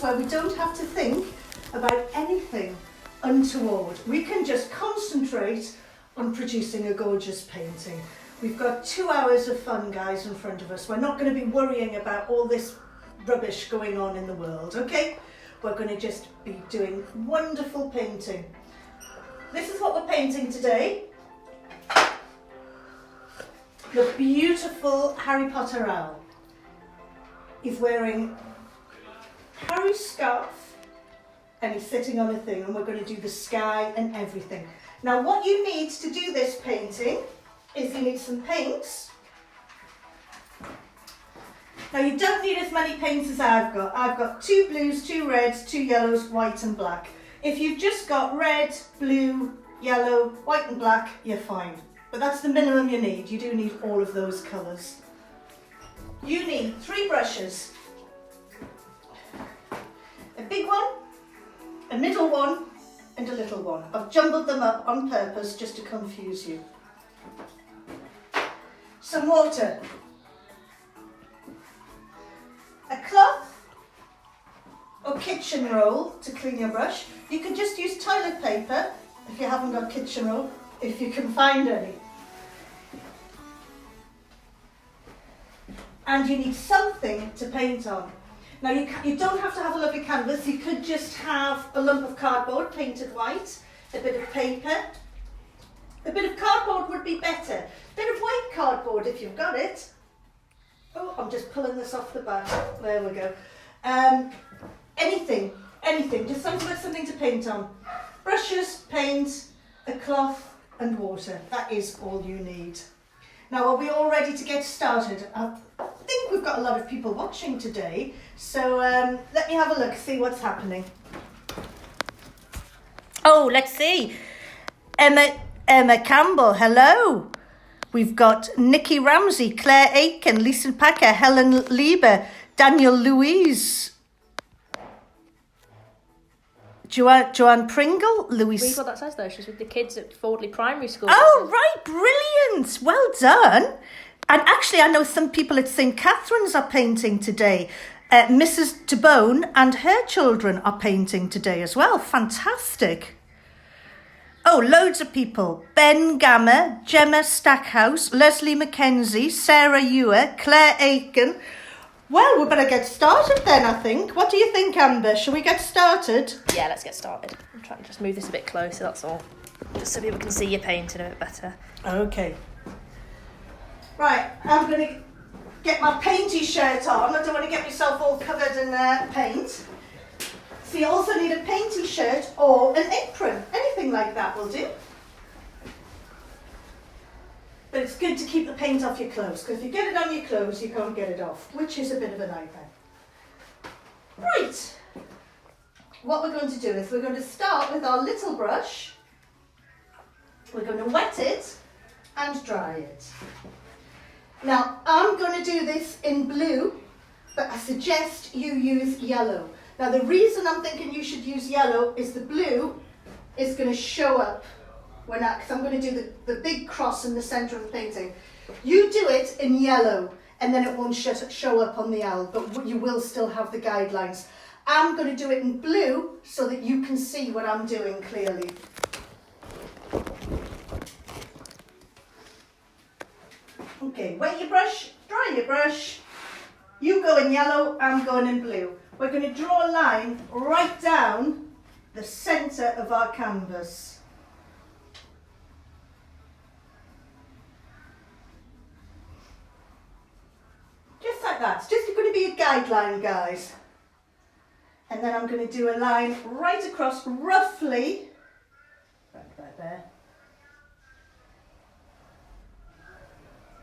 why we don't have to think about anything untoward. We can just concentrate on producing a gorgeous painting. We've got 2 hours of fun, guys, in front of us. We're not going to be worrying about all this rubbish going on in the world, okay? We're going to just be doing wonderful painting. This is what we're painting today. The beautiful Harry Potter owl. He's wearing Harry's scarf and he's sitting on a thing, and we're going to do the sky and everything. Now what you need to do this painting is you need some paints. Now you don't need as many paints as I've got. I've got 2 blues, 2 reds, 2 yellows, white and black. If you've just got red, blue, yellow, white and black, you're fine. But that's the minimum you need. You do need all of those colours. You need 3 brushes. A big one, a middle one and a little one. I've jumbled them up on purpose just to confuse you. Some water. A cloth or kitchen roll to clean your brush. You can just use toilet paper if you haven't got kitchen roll, if you can find any. And you need something to paint on. Now you don't have to have a lovely canvas, you could just have a lump of cardboard painted white, a bit of paper. A bit of cardboard would be better. A bit of white cardboard if you've got it. Oh, I'm just pulling this off the back. There we go. Anything, just something to paint on. Brushes, paint, a cloth and water. That is all you need. Now, are we all ready to get started? I think we've got a lot of people watching today, so let me have a look, see what's happening. Oh, let's see. Emma Campbell, hello. We've got Nikki Ramsey, Claire Aiken, Lisa Packer, Helen Lieber, Daniel Louise, Joanne Pringle, Louise. Read what that says though. She's with the kids at Fordley Primary School. Oh, right, brilliant. Well done. And actually, I know some people at St. Catherine's are painting today. Mrs. Tabone and her children are painting today as well. Fantastic. Oh, loads of people. Ben Gammer, Gemma Stackhouse, Leslie Mackenzie, Sarah Ewer, Claire Aiken. Well, we better get started then, I think. What do you think, Amber? Shall we get started? Yeah, let's get started. I'm trying to just move this a bit closer, that's all. Just so people can see you painting a bit better. Okay. Right, I'm going to get my painty shirt on. I don't want to get myself all covered in paint. So you also need a painty shirt or an apron. Anything like that will do. But it's good to keep the paint off your clothes, because if you get it on your clothes, you can't get it off, which is a bit of a nightmare. Right. What we're going to do is we're going to start with our little brush. We're going to wet it and dry it. Now, I'm going to do this in blue, but I suggest you use yellow. Now, the reason I'm thinking you should use yellow is the blue is going to show up because I'm going to do the big cross in the centre of the painting. You do it in yellow and then it won't show up on the owl, but you will still have the guidelines. I'm going to do it in blue so that you can see what I'm doing clearly. Okay, wet your brush, dry your brush. You go in yellow, I'm going in blue. We're going to draw a line right down the centre of our canvas. Just like that. It's just going to be a guideline, guys. And then I'm going to do a line right across, roughly, right about there,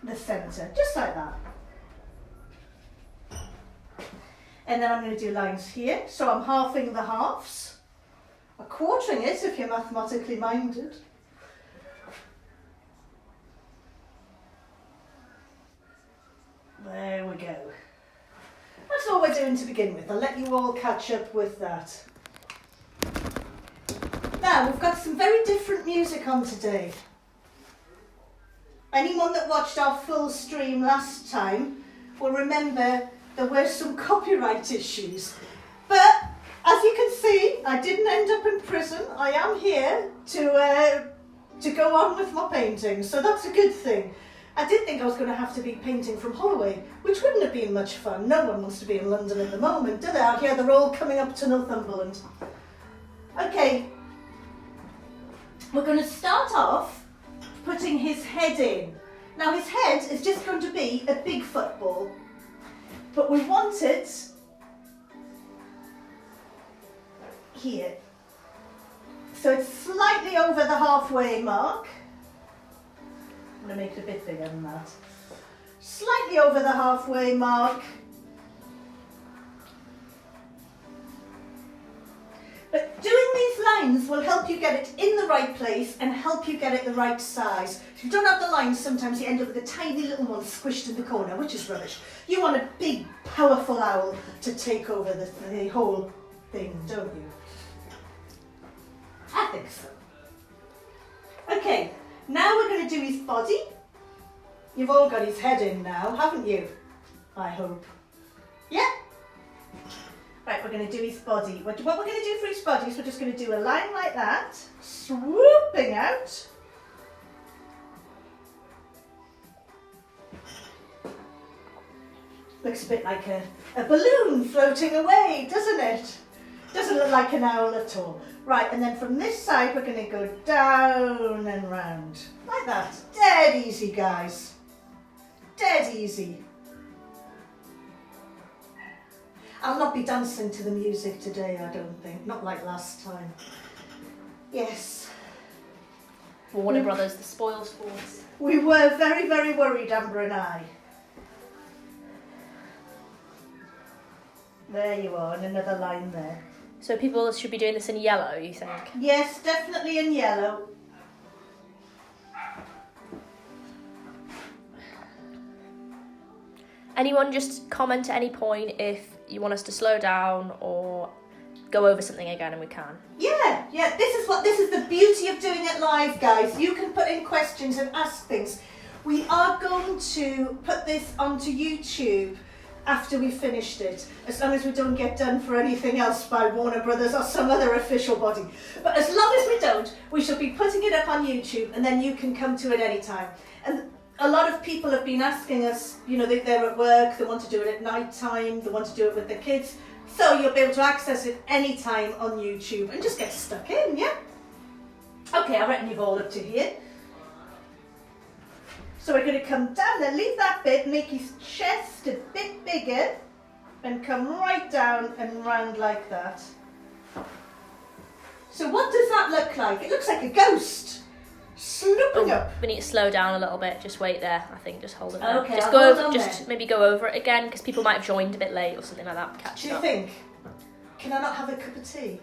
the centre, just like that. And then I'm going to do lines here, so I'm halving the halves, or quartering it if you're mathematically minded. There we go. That's all we're doing to begin with. I'll let you all catch up with that. Now, we've got some very different music on today. Anyone that watched our full stream last time will remember there were some copyright issues. But As you can see, I didn't end up in prison. I am here to go on with my painting, so that's a good thing. I did think I was going to have to be painting from Holloway, which wouldn't have been much fun. No one wants to be in London at the moment, do they? Out here, they're all coming up to Northumberland. Okay, we're going to start off putting his head in. Now his head is just going to be a big football, but we want it here. So it's slightly over the halfway mark. I'm going to make it a bit bigger than that. Slightly over the halfway mark. But doing these lines will help you get it in the right place and help you get it the right size. If you don't have the lines, sometimes you end up with a tiny little one squished in the corner, which is rubbish. You want a big, powerful owl to take over the whole thing, don't you? I think so. Okay, now we're going to do his body. You've all got his head in now, haven't you? I hope. Yeah? Right, we're going to do his body. What we're going to do for his body is we're just going to do a line like that, swooping out. Looks a bit like a balloon floating away, doesn't it? Doesn't look like an owl at all. Right, and then from this side we're going to go down and round. Like that. Dead easy, guys. Dead easy. I'll not be dancing to the music today, I don't think. Not like last time. Yes. Warner Brothers, the spoil sports. We were very, very worried, Amber and I. There you are, and another line there. So people should be doing this in yellow, you think? Yes, definitely in yellow. Anyone just comment at any point if you want us to slow down or go over something again, and we can. Yeah. This is the beauty of doing it live, guys. You can put in questions and ask things. We are going to put this onto YouTube after we've finished it, as long as we don't get done for anything else by Warner Brothers or some other official body. But as long as we don't, we shall be putting it up on YouTube, and then you can come to it anytime. And a lot of people have been asking us, you know, they're at work, they want to do it at night time, they want to do it with their kids, so you'll be able to access it anytime on YouTube and just get stuck in, yeah? Okay, I reckon you've all up to here. So we're going to come down there, leave that bit, make his chest a bit bigger, and come right down and round like that. So what does that look like? It looks like a ghost. Slooping up. We need to slow down a little bit. Just wait there. I think just hold it there. Okay, just I'll go hold over. on Just there. maybe go over it again because people might have joined a bit late or something like that. Catch Do it you up. think? Can I not have a cup of tea?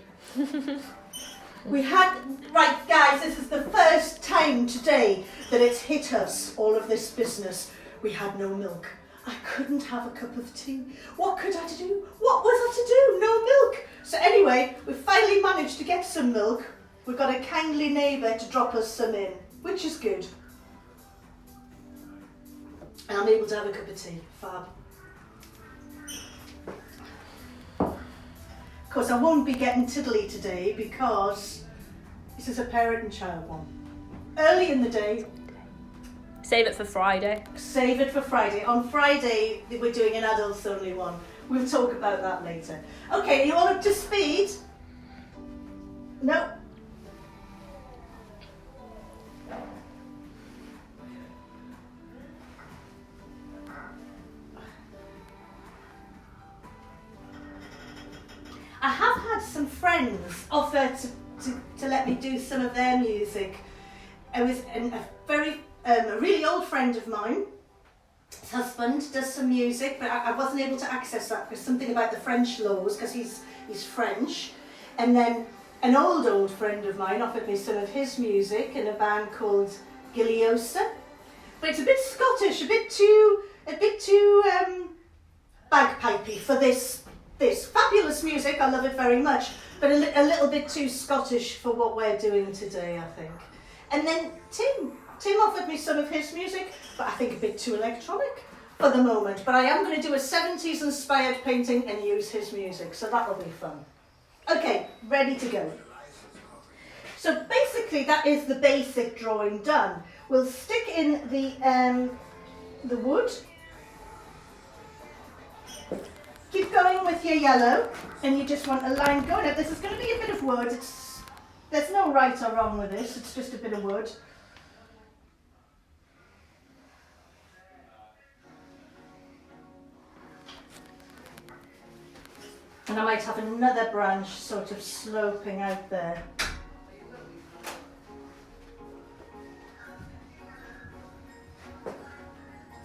Right guys, this is the first time today that it's hit us, all of this business. We had no milk. I couldn't have a cup of tea. What could I do? What was I to do? No milk. So anyway, we finally managed to get some milk. We've got a kindly neighbour to drop us some in, which is good. And I'm able to have a cup of tea. Fab. Of course, I won't be getting Tiddly today because this is a parent and child one. Early in the day. Save it for Friday. Save it for Friday. On Friday, we're doing an adults only one. We'll talk about that later. Okay, you all up to speed? No. I have had some friends offer to let me do some of their music. It was a really old friend of mine. His husband does some music, but I wasn't able to access that because something about the French laws, because he's French. And then an old friend of mine offered me some of his music in a band called Giliosa. But it's a bit Scottish, a bit too bagpipey for this fabulous music. I love it very much, but a little bit too Scottish for what we're doing today, I think. And then Tim offered me some of his music, but I think a bit too electronic for the moment. But I am going to do a 70s inspired painting and use his music, so that'll be fun. Okay, ready to go. So basically that is the basic drawing done. We'll stick in the wood. Keep going with your yellow, and you just want a line going. Now this is going to be a bit of wood. There's no right or wrong with this, it's just a bit of wood. And I might have another branch sort of sloping out there.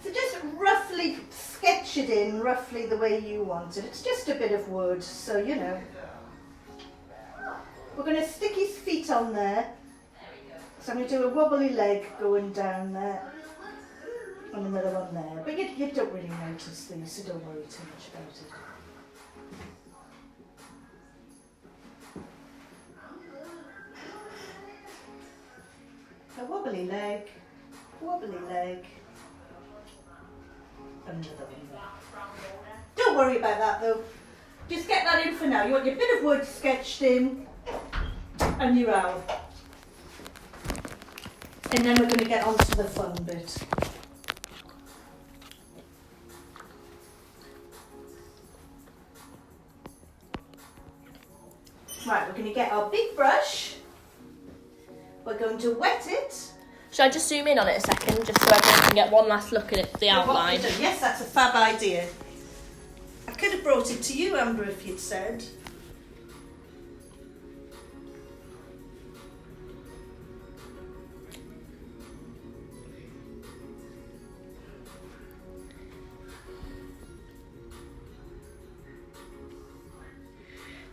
So just roughly sketch it in, roughly the way you want it. It's just a bit of wood, so you know. We're going to stick his feet on there. So I'm going to do a wobbly leg going down there. And another one there. But you don't really notice these, so don't worry too much about it. A wobbly leg, another one there. Don't worry about that though. Just get that in for now. You want your bit of wood sketched in and your owl. And then we're going to get on to the fun bit. Right, we're going to get our big brush. We're going to wet it. Should I just zoom in on it a second, just so everyone can get one last look at the outline? Yes, that's a fab idea. I could have brought it to you, Amber, if you'd said.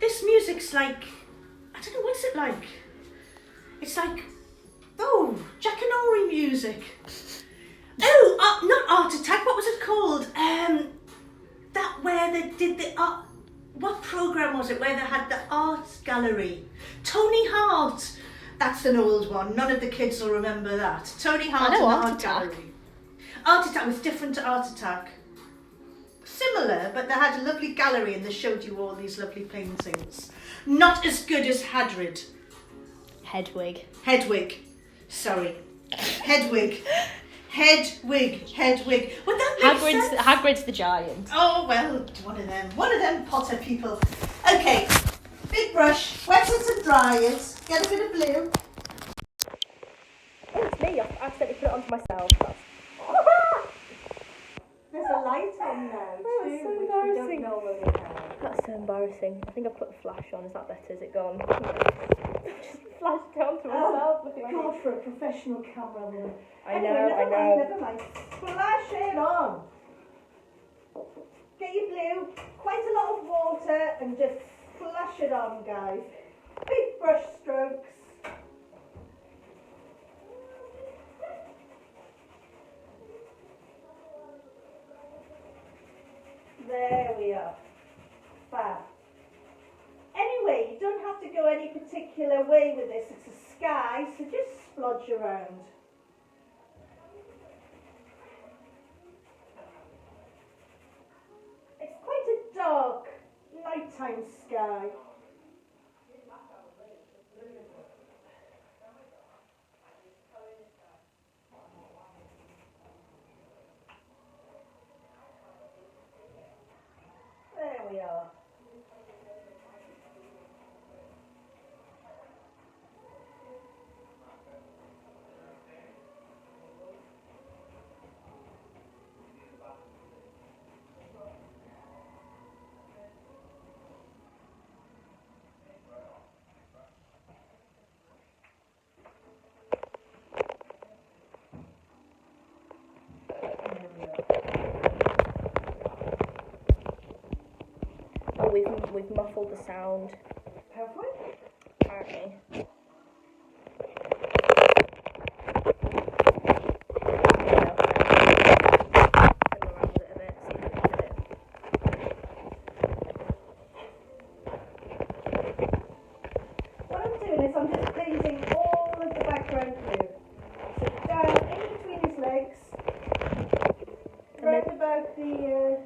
This music's like, I don't know, what's it like? It's like, oh, Jackanory music. Oh, not Art Attack, what was it called? That where they did the art, what programme was it where they had the art gallery? Tony Hart. That's an old one, none of the kids will remember that. Tony Hart and the art gallery. Art Attack was different to Art Attack. Similar, but they had a lovely gallery and they showed you all these lovely paintings. Not as good as Hadrid. Hedwig. Sorry. Hedwig. Would that make sense? Hagrid's the giant. Oh, well, one of them Potter people. Okay, big brush, wet it and dry it. Get a bit of blue. Oh, it's me. I accidentally put it onto myself. There's a light on now too, That's so which we embarrassing. don't normally have. That's so embarrassing. I think I put the flash on. Is that better? Is it gone? Just flashed down to myself. God, for a professional camera. I know. Never mind. Flash it on. Get your blue, quite a lot of water, and just flash it on, guys. Big brush strokes. There we are. Fab. Anyway, you don't have to go any particular way with this. It's a sky, so just splodge around. It's quite a dark nighttime sky. There we are. Oh, we've muffled the sound. Have we? Apparently. What I'm doing is I'm just painting all of the background blue. So down in between his legs, round about the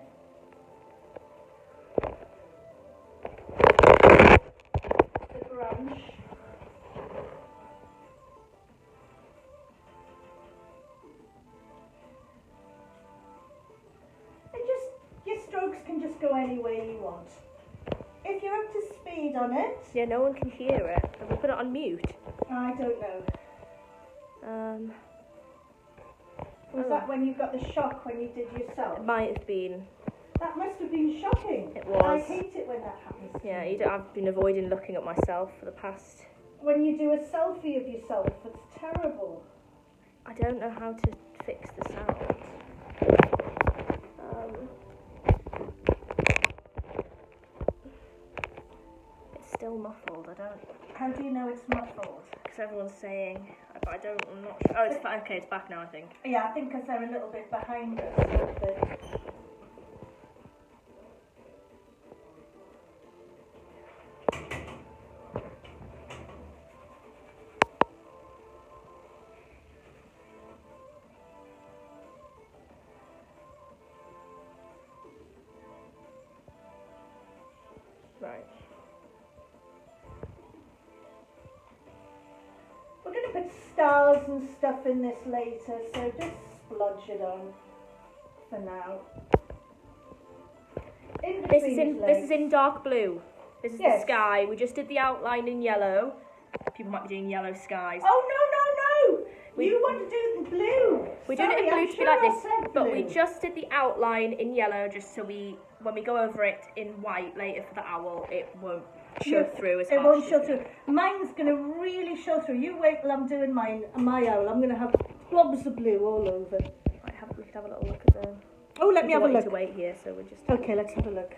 can just go any way you want. If you're up to speed on it... Yeah, no one can hear it. Have we put it on mute? I don't know. Was that when you got the shock when you did yourself? It might have been. That must have been shocking. It was. I hate it when that happens to Yeah, me. I've been avoiding looking at myself for the past... When you do a selfie of yourself, it's terrible. I don't know how to fix the sound. It's still muffled. I don't... How do you know it's muffled? Because everyone's saying... I'm not sure. Oh, it's okay, it's back now, I think. Yeah, I think because they're a little bit behind us. Aren't they? Right. We're going to put stars and stuff in this later, so just splodge it on for now. This is in dark blue. This is Yes. the sky. We just did the outline in yellow. People might be doing yellow skies. Oh, no! You want to do the blue. We're doing it in Sorry, blue I'm to be sure like I this, said but blue. we just did the outline in yellow just so when we go over it in white later for the owl, it won't show through as It harsh won't as show it- through. Mine's going to really show through. You wait till I'm doing my owl. I'm going to have blobs of blue all over. We could have a little look at the... Oh, let me have a want you look. to wait here, so we're just... Okay, let's have a look.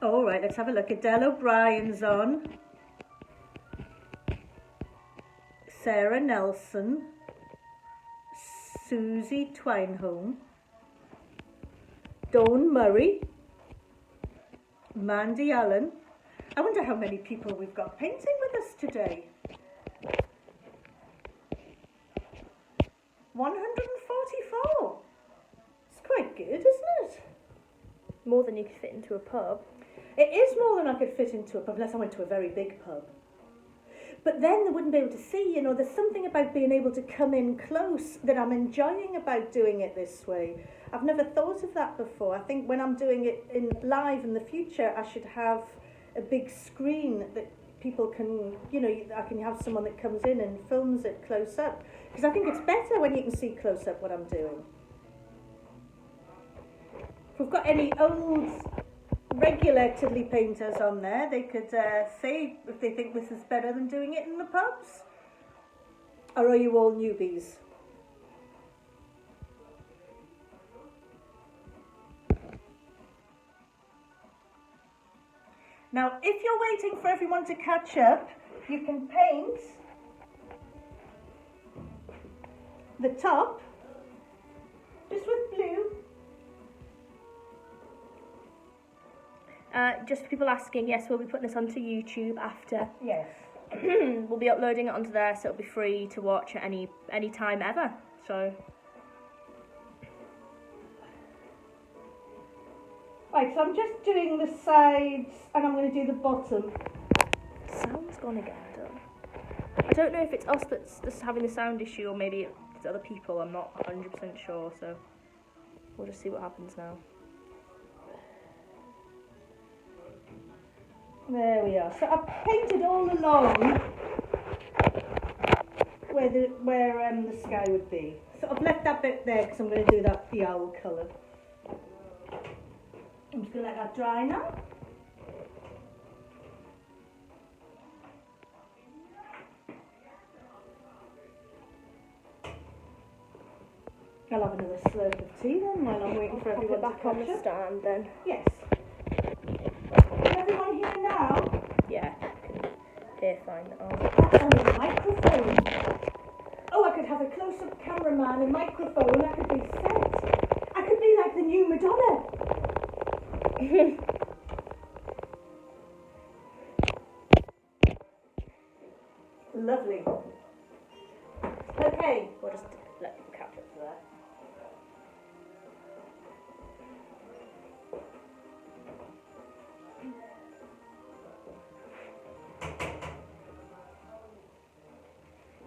All right, let's have a look. Adele O'Brien's on. Sarah Nelson. Susie Twinehome. Dawn Murray. Mandy Allen. I wonder how many people we've got painting with us today. 144. It's quite good, isn't it? More than you could fit into a pub. It is more than I could fit into a pub, unless I went to a very big pub. But then they wouldn't be able to see, you know, there's something about being able to come in close that I'm enjoying about doing it this way. I've never thought of that before. I think when I'm doing it in live in the future, I should have a big screen that people can, you know, I can have someone that comes in and films it close up. Because I think it's better when you can see close up what I'm doing. If we've got any old regular Tiddly Painters on there, they could say if they think this is better than doing it in the pubs. Or are you all newbies? Now, if you're waiting for everyone to catch up, you can paint the top just with blue. Just for people asking, yes, we'll be putting this onto YouTube after. Yes. We'll be uploading it onto there, so it'll be free to watch at any time ever. So Right, so I'm just doing the sides and I'm going to do the bottom. sound's gone again. I don't know if it's us that's having the sound issue or maybe it's other people. I'm not 100% sure. So we'll just see what happens now. There we are. So I've painted all along where the sky would be. So I've left that bit there because I'm going to do the owl colour. I'm just going to let that dry now. I'll have another slurp of tea then while I'm waiting for everyone back to on catch the up. stand then. Yes. Is everyone here now? Yeah, I can hear fine. That's on the microphone. Oh, I could have a close-up cameraman, a microphone, I could be set. I could be like the new Madonna. Lovely. Okay. We'll just let people catch up to there.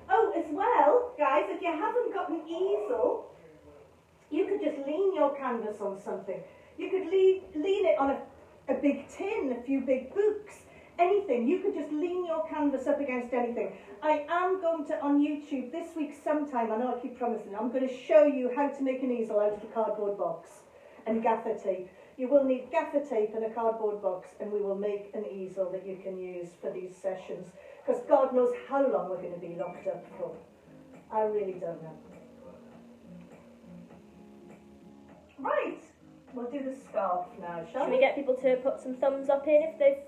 Oh, as well, guys, if you haven't got an easel, your canvas on something. You could lean it on a big tin, a few big books, anything. You could just lean your canvas up against anything. I am going to, on YouTube this week sometime, I know I keep promising, I'm going to show you how to make an easel out of a cardboard box and gaffer tape. You will need gaffer tape and a cardboard box, and we will make an easel that you can use for these sessions, because God knows how long we're going to be locked up for. I really don't know. Right, we'll do the scarf now, shall Should we get people to put some thumbs up in if they're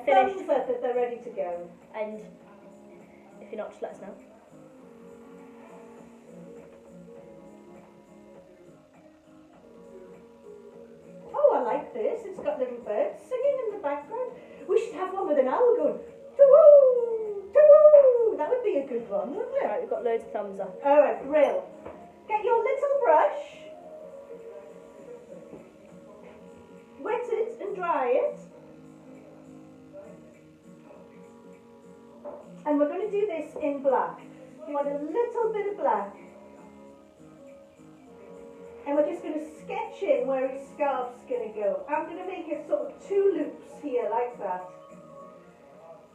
finished? Thumbs up if they're ready to go. And if you're not, just let us know. Oh, I like this. It's got little birds singing in the background. We should have one with an owl going, doo-woo, doo-woo. That would be a good one, wouldn't it? Right, we've got loads of thumbs up. All right, grill. Get your little brush, wet it and dry it. And we're going to do this in black. You want a little bit of black. And we're just going to sketch in where his scarf's going to go. I'm going to make it sort of 2 loops here, like that.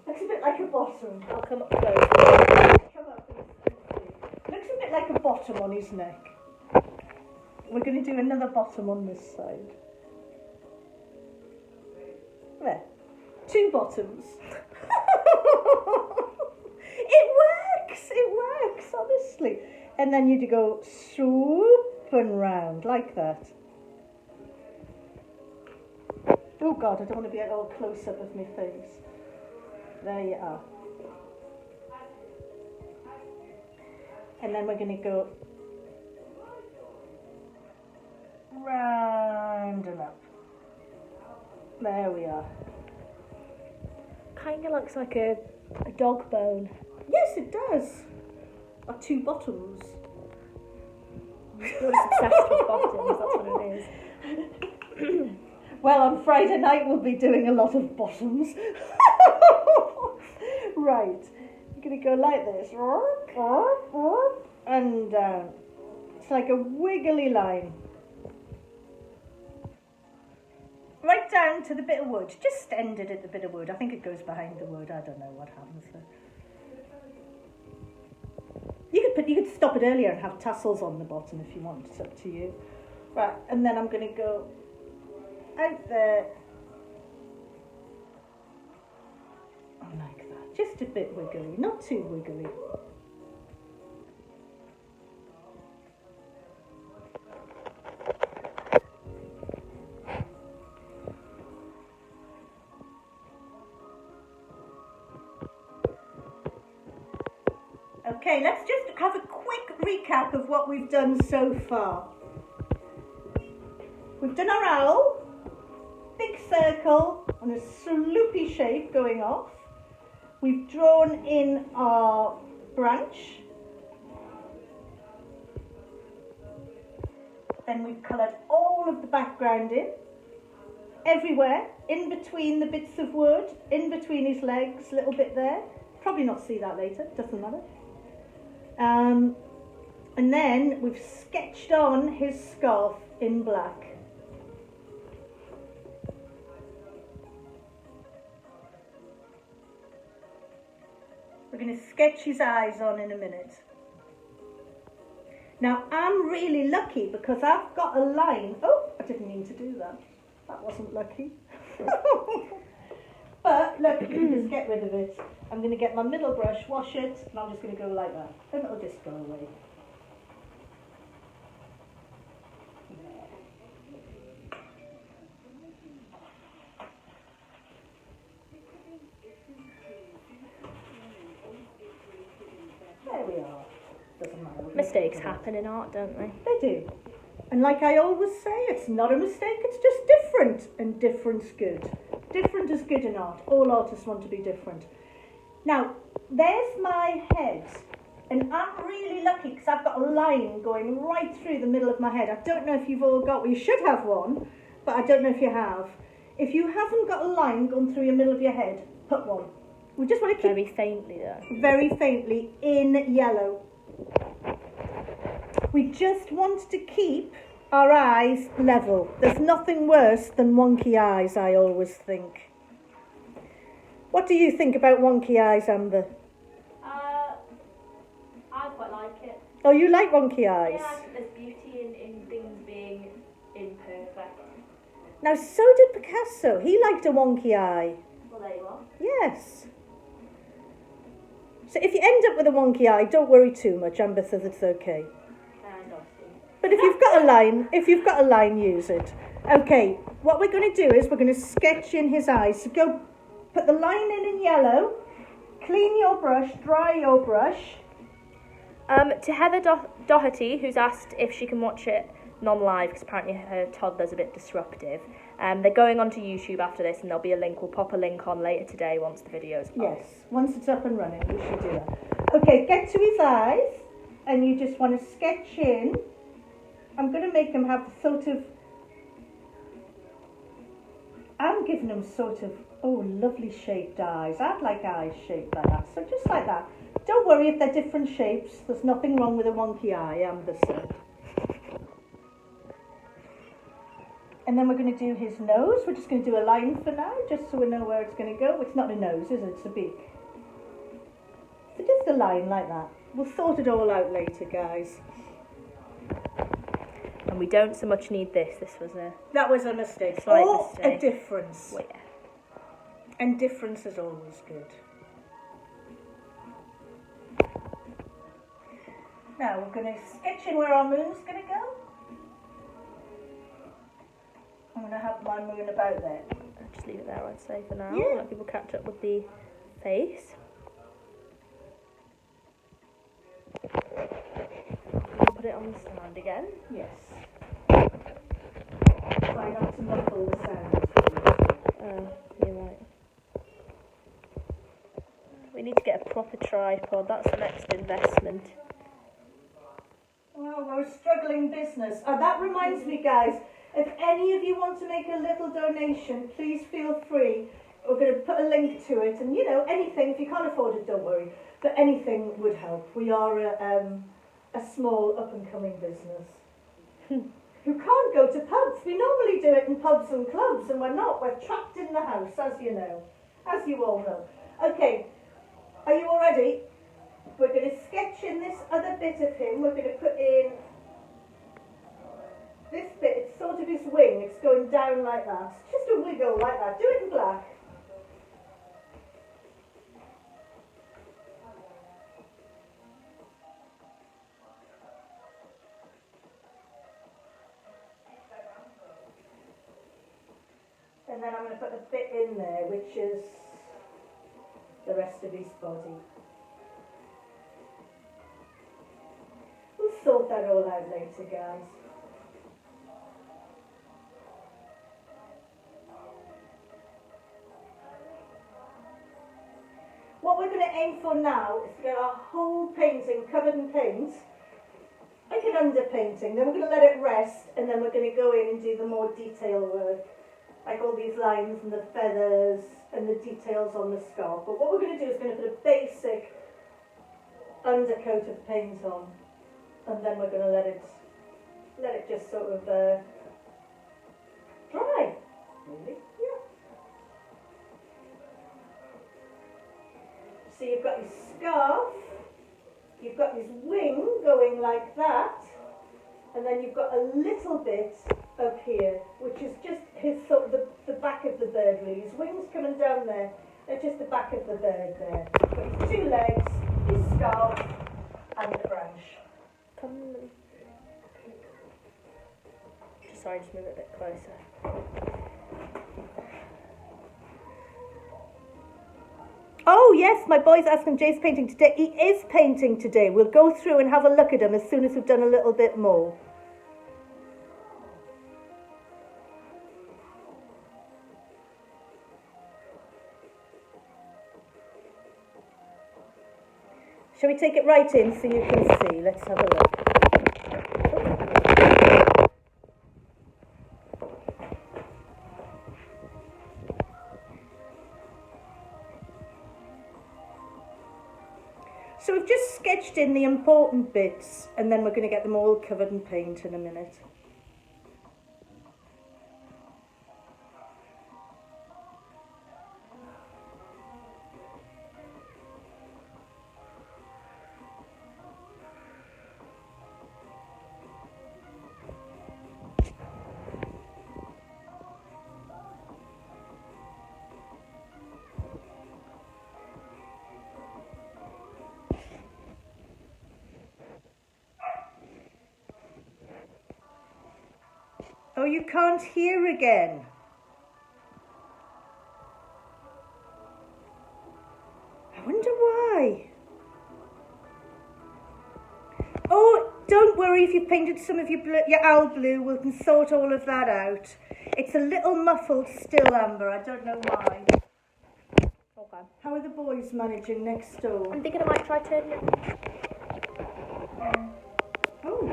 Looks a bit like a bottom. I'll come up close. Come up and see. Looks a bit like a bottom on his neck. We're going to do another bottom on this side. There. 2 bottoms. It works, honestly. And then you go swoop and round, like that. Oh God, I don't want to be at all close up of my face. There you are. And then we're going to go round and up. There we are. Kind of looks like a dog bone. Yes, it does. Or 2 bottoms. You're obsessed with bottoms, that's what it is. Well, on Friday night we'll be doing a lot of bottoms. Right. I'm going to go like this. And down. It's like a wiggly line. Right down to the bit of wood. Just end it at the bit of wood. I think it goes behind the wood. I don't know what happens there. You could stop it earlier and have tassels on the bottom if you want. It's up to you. Right, and then I'm going to go out there. Like that. Just a bit wiggly, not too wiggly. Okay, let's just have a quick recap of what we've done so far. We've done our owl, big circle and a sloopy shape going off. We've drawn in our branch. Then we've coloured all of the background in, everywhere, in between the bits of wood, in between his legs, a little bit there. Probably not see that later, doesn't matter. And then we've sketched on his scarf in black. We're going to sketch his eyes on in a minute. Now I'm really lucky because I've got a line. Oh, I didn't mean to do that. That wasn't lucky. But look, you can just get rid of it. I'm going to get my middle brush, wash it, and I'm just going to go like that. And it'll just go away. There we are. Doesn't matter. Mistakes happen in art, don't they? They do. And like I always say, it's not a mistake, it's just different. And different's good. Different is good in art. All artists want to be different. Now, there's my head. And I'm really lucky because I've got a line going right through the middle of my head. I don't know if you've all got, well, you should have one, but I don't know if you have. If you haven't got a line going through the middle of your head, put one. We just want to keep... Very faintly though. Very faintly in yellow. We just want to keep our eyes level. There's nothing worse than wonky eyes, I always think. What do you think about wonky eyes, Amber? I quite like it. Oh, you like wonky eyes? Yeah, I think there's beauty in things being imperfect. Now, so did Picasso. He liked a wonky eye. Well, there you are. Yes. So if you end up with a wonky eye, don't worry too much. Amber says it's okay. And Austin. But if you've got a line, use it. Okay, what we're going to do is we're going to sketch in his eyes. So go put the line in yellow, clean your brush, dry your brush. To Heather Doherty, who's asked if she can watch it non-live, because apparently her toddler's a bit disruptive. They're going onto YouTube after this, and there'll be a link. We'll pop a link on later today once the video's up. Yes, once it's up and running, we should do that. Okay, get to his eyes, and you just want to sketch in. I'm going to make him have sort of... I'm giving him sort of, lovely shaped eyes. I'd like eyes shaped like that. So just like that. Don't worry if they're different shapes. There's nothing wrong with a wonky eye, Amber said. And then we're going to do his nose. We're just going to do a line for now, just so we know where it's going to go. It's not a nose, is it? It's a beak. So just a line like that. We'll sort it all out later, guys. And we don't so much need this. That was a mistake. Slight Or mistake. a difference. Well, yeah. And difference is always good. Now we're going to sketch in where our moon's going to go. I'm going to have my moon about there. I'll just leave it there, I'd say, for now. Yeah. Let people catch up with the face. Put it on the stand again. Yes. Try not to muffle the sound. You're right. We need to get a proper tripod. That's the next investment. Well, we're a struggling business. That reminds me, guys, if any of you want to make a little donation, please feel free. We're going to put a link to it. And, anything, if you can't afford it, don't worry. But anything would help. We are a small up-and-coming business who can't go to pubs. We normally do it in pubs and clubs, and we're not. We're trapped in the house, as you know. As you all know. Okay, are you all ready? We're going to sketch in this other bit of him. We're going to put in this bit. It's sort of his wing. It's going down like that. Just a wiggle like that. Do it in black. And then I'm going to put a bit in there, which is the rest of his body. We'll sort that all out later, guys. What we're going to aim for now is to get our whole painting covered in paint, like an underpainting. Then we're going to let it rest, and then we're going to go in and do the more detail work, like all these lines and the feathers and the details on the scarf. But what we're going to do is going to put a basic undercoat of paint on, and then we're going to let it just sort of dry, really. Yeah. So you've got his scarf, you've got his wing going like that, and then you've got a little bit up here, which is just his sort of the back of the bird, really. His wings coming down there, they're just the back of the bird there. Got his 2 legs, his scarf, and the branch. Sorry, just move it a bit closer. Oh yes, my boy's asking Jay's painting today. He is painting today. We'll go through and have a look at him as soon as we've done a little bit more. Shall we take it right in so you can see? Let's have a look. So we've just sketched in the important bits, and then we're going to get them all covered in paint in a minute. Oh, you can't hear again. I wonder why. Oh, don't worry if you've painted some of your owl blue. We can sort all of that out. It's a little muffled still, Amber. I don't know why. Okay. How are the boys managing next door? I'm thinking I might try turning it. Oh.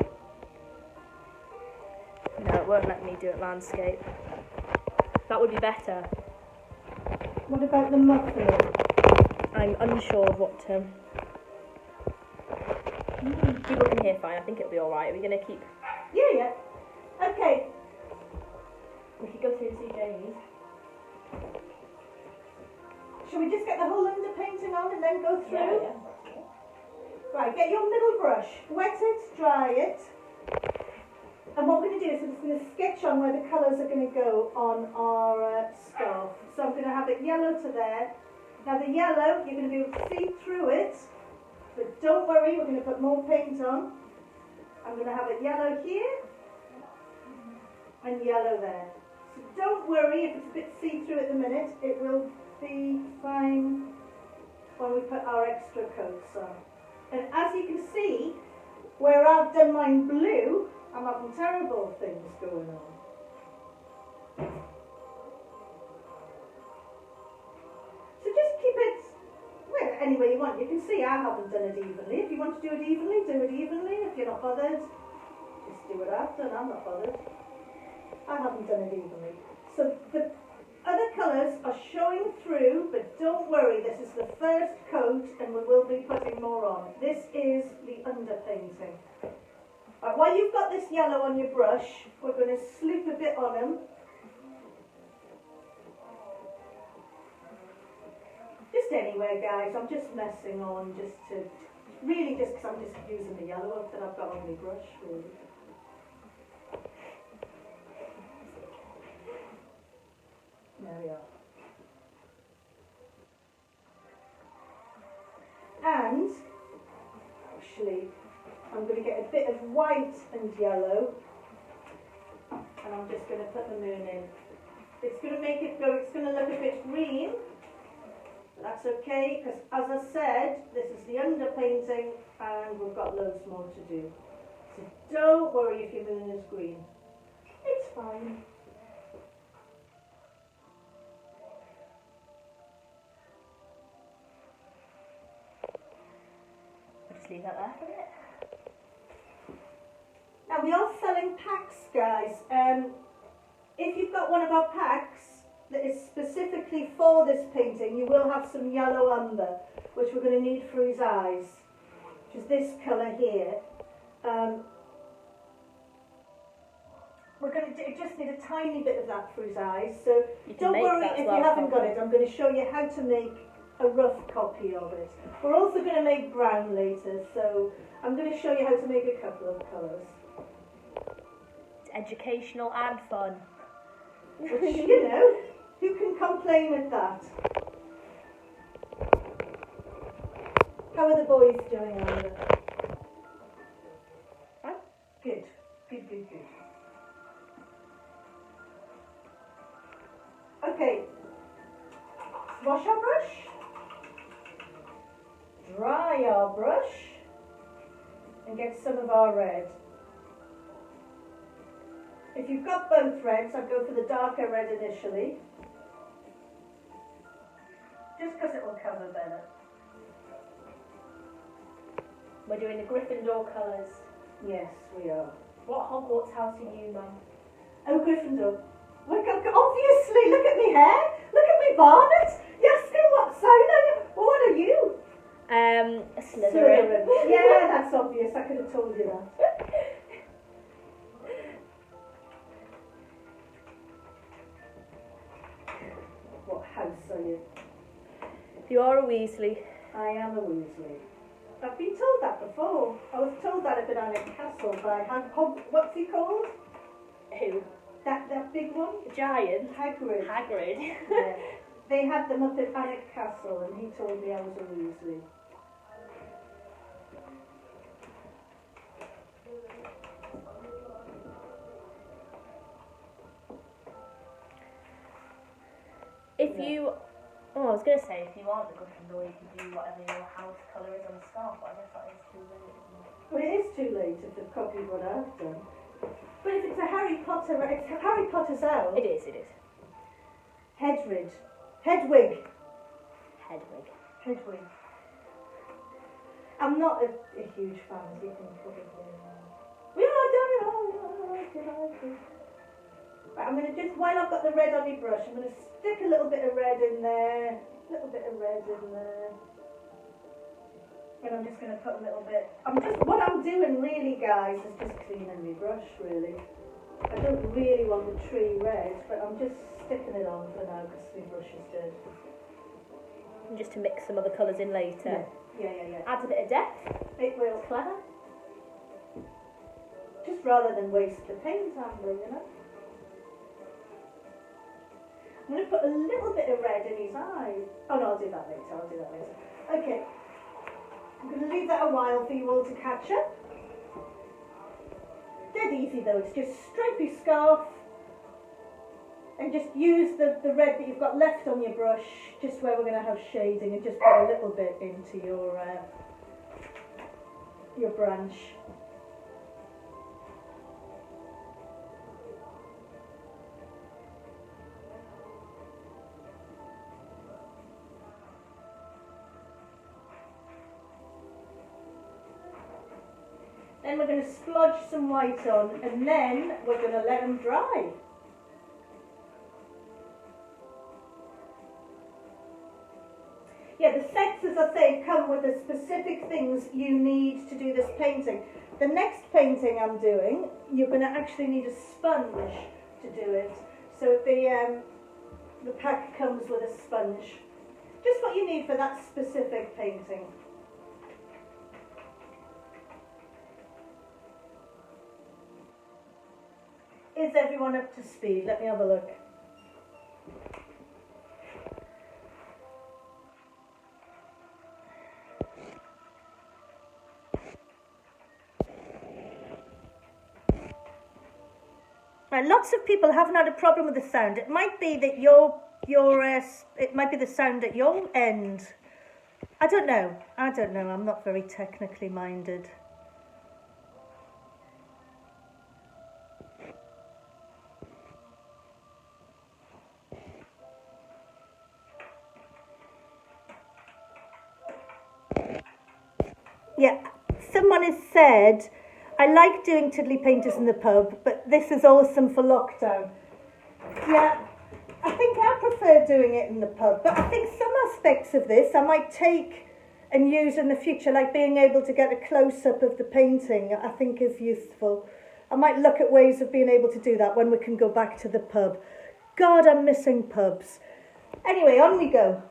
No, it won't let me do it landscape. That would be better. What about the muffler? I'm unsure of what to... People can hear fine. I think it'll be alright. Are we going to keep... Yeah. Okay. We could go through and see Jamie's. Shall we just get the whole underpainting on and then go through? Yeah. Right, get your middle brush, wet it, dry it. And what we're going to do is we're just going to sketch on where the colours are going to go on our scarf. So I'm going to have it yellow to there. Now the yellow, you're going to be able to see through it. But don't worry, we're going to put more paint on. I'm going to have it yellow here and yellow there. So don't worry if it's a bit see-through at the minute. It will be fine when we put our extra coats on. And as you can see, where I've done mine blue, I'm having terrible things going on. So just keep it, well, any way you want. You can see I haven't done it evenly. If you want to do it evenly, do it evenly. If you're not bothered, just do what I've done. I'm not bothered. I haven't done it evenly. So the other colours are showing through, but don't worry, this is the first coat and we will be putting more on. This is the underpainting. Right, while you've got this yellow on your brush, we're going to sloop a bit on them. Just anywhere, guys, I'm just messing on just because I'm just using the yellow that I've got on my brush, really. There we are. And, actually, I'm going to get a bit of white and yellow, and I'm just going to put the moon in. It's going to make it go, it's going to look a bit green, but that's okay, because as I said, this is the underpainting, and we've got loads more to do. So don't worry if your moon is green. It's fine. Leave that there for a minute. Now we are selling packs, guys. If you've got one of our packs that is specifically for this painting, you will have some yellow under, which we're going to need for his eyes, which is this colour here. We're going to just need a tiny bit of that for his eyes, so don't worry if you haven't got it. I'm going to show you how to make a rough copy of it. We're also going to make brown later, so I'm going to show you how to make a couple of colours. It's educational and fun. Which, you know, who can complain at that? How are the boys doing, Amanda? Huh? Good. Okay, wash our brush. Dry our brush and get some of our red. If you've got both reds, I'd go for the darker red initially, just because it will cover better. We're doing the Gryffindor colours. Yes, we are. What Hogwarts house are you, Mum? Oh, Gryffindor. Obviously, look at me hair, look at me barnet. You're asking what sign I am. Well, what are you? Slytherin. Yeah, that's obvious. I could have told you that. What house are you? You are a Weasley. I am a Weasley. I've been told that before. I was told that at Banana Castle by what's he called? Who? That big one? The giant? Hagrid. Hagrid. Yeah. They had them up at Bannock Castle and he told me I was a Weasley. If you, oh, I was going to say, if you aren't a Gryffindor, you can do whatever your house colour is on the scarf, but I guess that is too late, isn't it? Well, it is too late if they've copied what I've done. But if it's a Harry Potter, it's Harry Potter's owl. It is, it is. Hedwig. Hedwig. I'm not a huge fan, as you can probably we are done. Right, I'm going to just, while I've got the red on my brush, I'm going to stick a little bit of red in there, and I'm just going to put a little bit, what I'm doing really, guys, is just cleaning my brush, really. I don't really want the tree red, but I'm just sticking it on for now because my brush is dirty. And just to mix some other colours in later. Yeah. Adds a bit of depth. It will. Clever. Just rather than waste the paint, Amber, you know. I'm going to put a little bit of red in his eye. Oh no, I'll do that later. Okay. I'm going to leave that a while for you all to catch up. Dead easy though, it's just stripe your scarf and just use the red that you've got left on your brush, just where we're going to have shading, and just put a little bit into your branch. Then we're going to splodge some white on, and then we're going to let them dry. Yeah, the sets, as I say, come with the specific things you need to do this painting. The next painting I'm doing, you're going to actually need a sponge to do it. So the pack comes with a sponge. Just what you need for that specific painting. Is everyone up to speed? Let me have a look. Now, lots of people haven't had a problem with the sound. It might be that it might be the sound at your end. I don't know. I'm not very technically minded. Yeah, someone has said, I like doing Tiddly Painters in the pub, but this is awesome for lockdown. Yeah, I think I prefer doing it in the pub, but I think some aspects of this I might take and use in the future, like being able to get a close-up of the painting, I think is useful. I might look at ways of being able to do that when we can go back to the pub. God, I'm missing pubs. Anyway, on we go.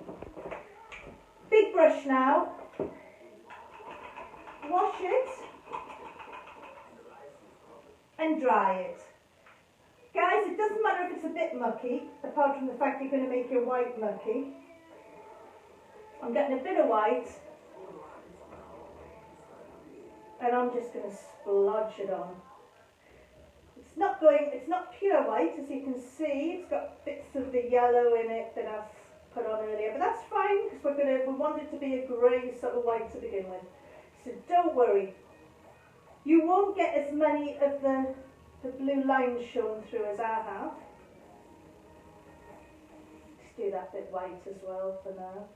Big brush now. Wash it and dry it. Guys, it doesn't matter if it's a bit mucky, apart from the fact you're going to make your white mucky. I'm getting a bit of white and I'm just going to splodge it on. It's not pure white, as you can see. It's got bits of the yellow in it that I've put on earlier, but that's fine because we want it to be a grey sort of white to begin with. So don't worry, you won't get as many of the blue lines shown through as I have. Just do that bit white as well for now.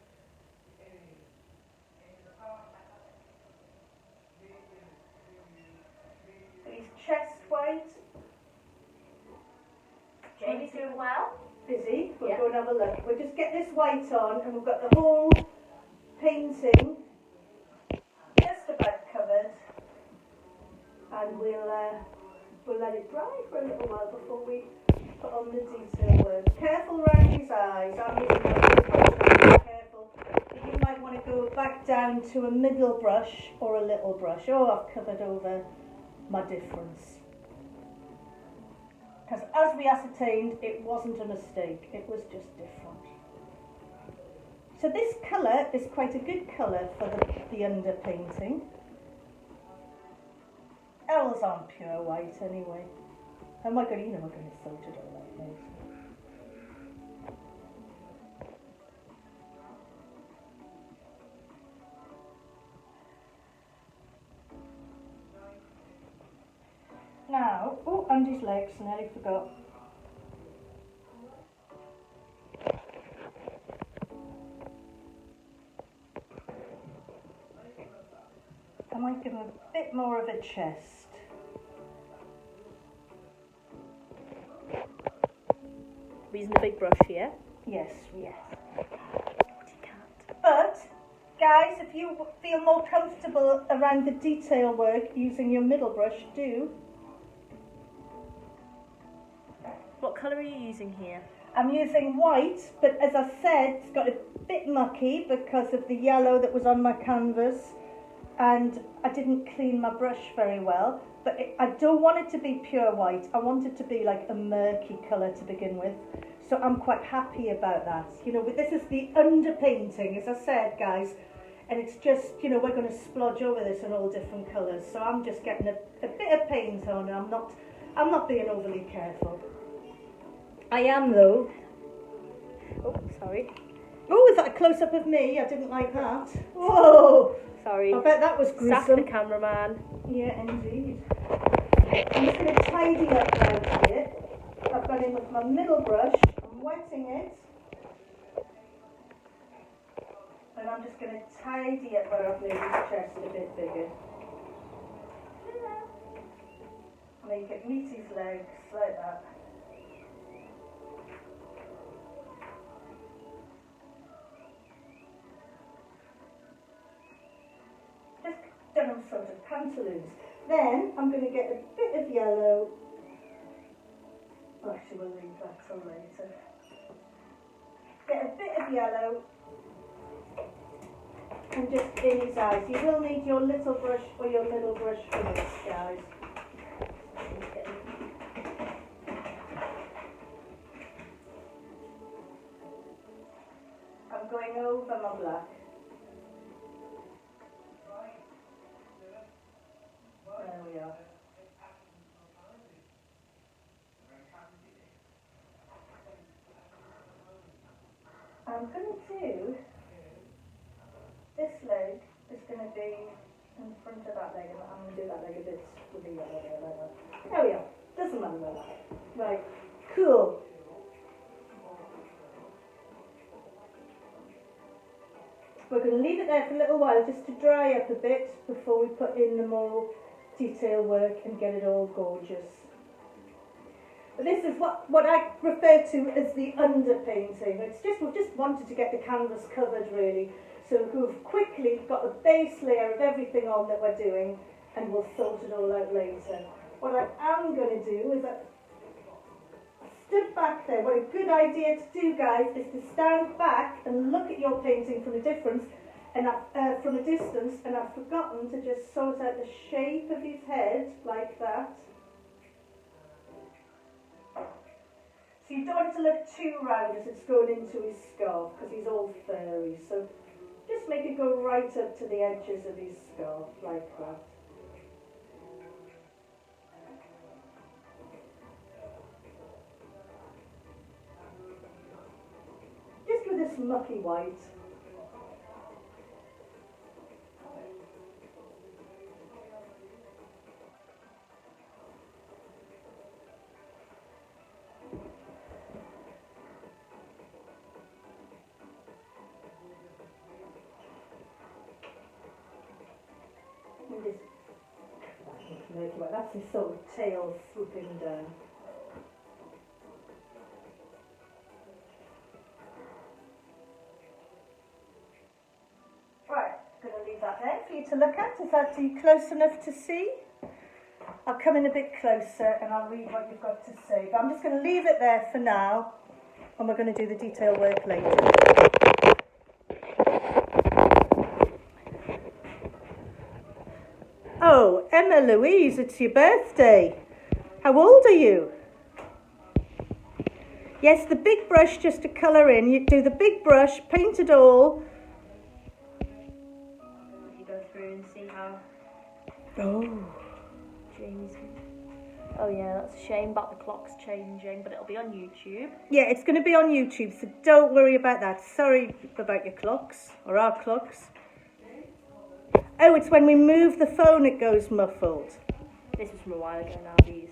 His chest white. Jamie's doing well. Busy, we'll Yeah. go and have a look. We'll just get this white on and we've got the whole painting just about covered, and we'll let it dry for a little while before we put on the detail work. Careful around his eyes. I'm using my brush, careful. You might want to go back down to a middle brush or a little brush. Oh, I've covered over my difference. Because as we ascertained, it wasn't a mistake, it was just different. So this colour is quite a good colour for the underpainting. Owls aren't pure white anyway. Oh my god, we're going to sort it all out later. Oh, Andy's legs, nearly forgot. I might give him a bit more of a chest. We're using the big brush here. Yes, yes. You can't. But, guys, if you feel more comfortable around the detail work using your middle brush, do. What colour are you using here? I'm using white, but as I said, it's got a bit mucky because of the yellow that was on my canvas, and I didn't clean my brush very well. But I don't want it to be pure white. I want it to be like a murky colour to begin with. So I'm quite happy about that. You know, this is the underpainting, as I said, guys, and it's just, you know, we're going to splodge over this in all different colours. So I'm just getting a bit of paint on, and I'm not being overly careful. I am though. Oh, sorry. Oh, is that a close-up of me? I didn't like that. Whoa! Sorry. I bet that was Sack the gruesome. cameraman. Yeah, indeed. I'm just going to tidy up around here. I've gone in with my middle brush. I'm wetting it. And I'm just going to tidy it where I've made his chest a bit bigger. Make it meet his legs like that. Just done them sort of pantaloons. Then I'm going to get a bit of yellow. Well, actually, we'll leave that till later. Get a bit of yellow and just in his eyes. You will need your little brush or your middle brush for this, guys. I'm going over my black. There we are. I'm going to do, this leg is going to be in front of that leg, and I'm going to do that leg a bit with the yellow there, like that. There we are. Doesn't matter though. Right, cool. We're going to leave it there for a little while just to dry up a bit before we put in the more detail work and get it all gorgeous. But this is what I refer to as the underpainting. It's just, we've just wanted to get the canvas covered really. So we've quickly got a base layer of everything on that we're doing, and we'll sort it all out later. What I am going to do is I stood back there. What a good idea to do, guys, is to stand back and look at your painting from a distance, and I've forgotten to just sort out the shape of his head like that. So you don't want it to look too round as it's going into his scarf, because he's all furry. So just make it go right up to the edges of his scarf, like that. Just with this mucky white. That's his sort of tail swooping down. Right, I'm going to leave that there for you to look at. Is that close enough to see? I'll come in a bit closer and I'll read what you've got to say. But I'm just going to leave it there for now, and we're going to do the detail work later. Oh, Emma Louise, it's your birthday. How old are you? Yes, the big brush just to colour in. You do the big brush, paint it all. You go through and see how Oh. Jamie's. Oh yeah, that's a shame about the clocks changing, but it'll be on YouTube. Yeah, it's going to be on YouTube, so don't worry about that. Sorry about your clocks, or our clocks. Oh, it's when we move the phone it goes muffled. This was from a while ago now, these.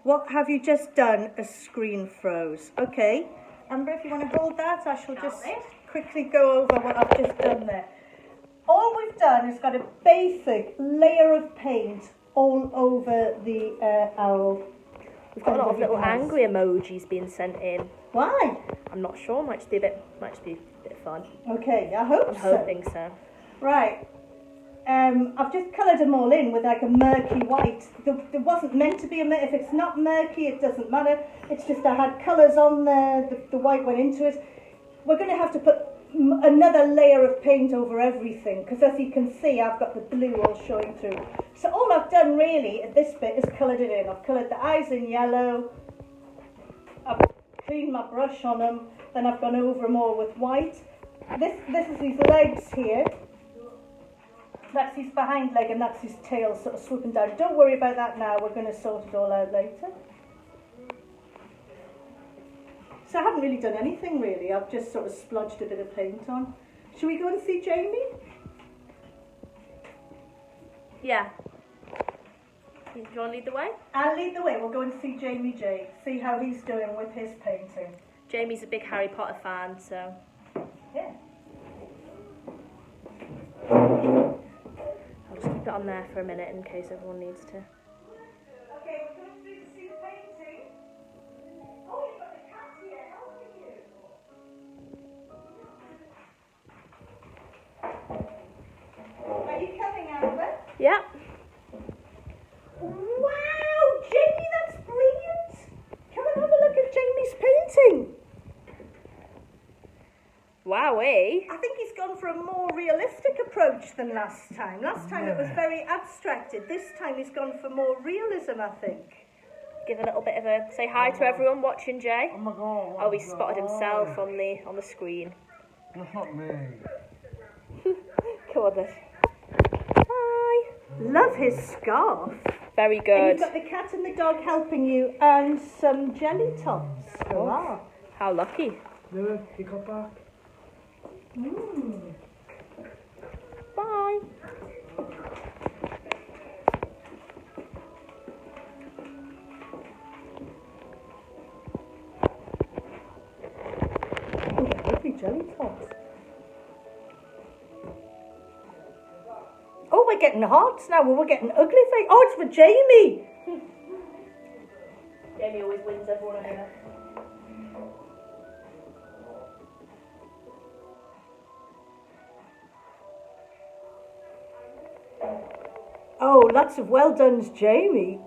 What have you just done? A screen froze. Okay. Amber, if you want to hold that, I shall just quickly go over what I've just done there. All we've done is got a basic layer of paint all over the owl. We've got a lot of little angry emojis being sent in. Why? I'm not sure. Might just be a bit fun. Okay, I hope I'm so. hoping so. Right. I've just coloured them all in with like a murky white. There wasn't meant to be if it's not murky, it doesn't matter. It's just I had colours on there, the white went into it. We're going to have to put another layer of paint over everything because as you can see I've got the blue all showing through. So all I've done really at this bit is coloured it in. I've coloured the eyes in yellow, I've cleaned my brush on them, then I've gone over them all with white. This is his legs here. That's his behind leg and that's his tail sort of swooping down. Don't worry about that now, we're going to sort it all out later. So I haven't really done anything really, I've just sort of splodged a bit of paint on. Shall we go and see Jamie? Yeah. Do you want to lead the way? I'll lead the way, we'll go and see Jamie J, see how he's doing with his painting. Jamie's a big Harry Potter fan, so... Yeah. I'll just keep it on there for a minute in case everyone needs to. Okay, we're going through to see the painting. Oh, you've got the cat here helping you. Are you coming, Amber? Yeah. Wow, Jamie, that's brilliant. Come and have a look at Jamie's painting. Wowee. I think he's gone for a more realistic approach than last time. Last time it was very abstracted. This time he's gone for more realism, I think. Give a little bit of a say hi to everyone watching, Jay. Oh my god. Oh, he spotted himself on the screen. That's not me. Come on then. Hi. Love his scarf. Very And good. you've got the cat and the dog helping you and some jelly tots. Hurrah. How lucky. No, he got back. Bye. Lovely jelly tots. Oh, we're getting hearts now. We're getting ugly face. Oh, it's for Jamie. Jamie always wins everyone over. Oh, lots of well done's, Jamie.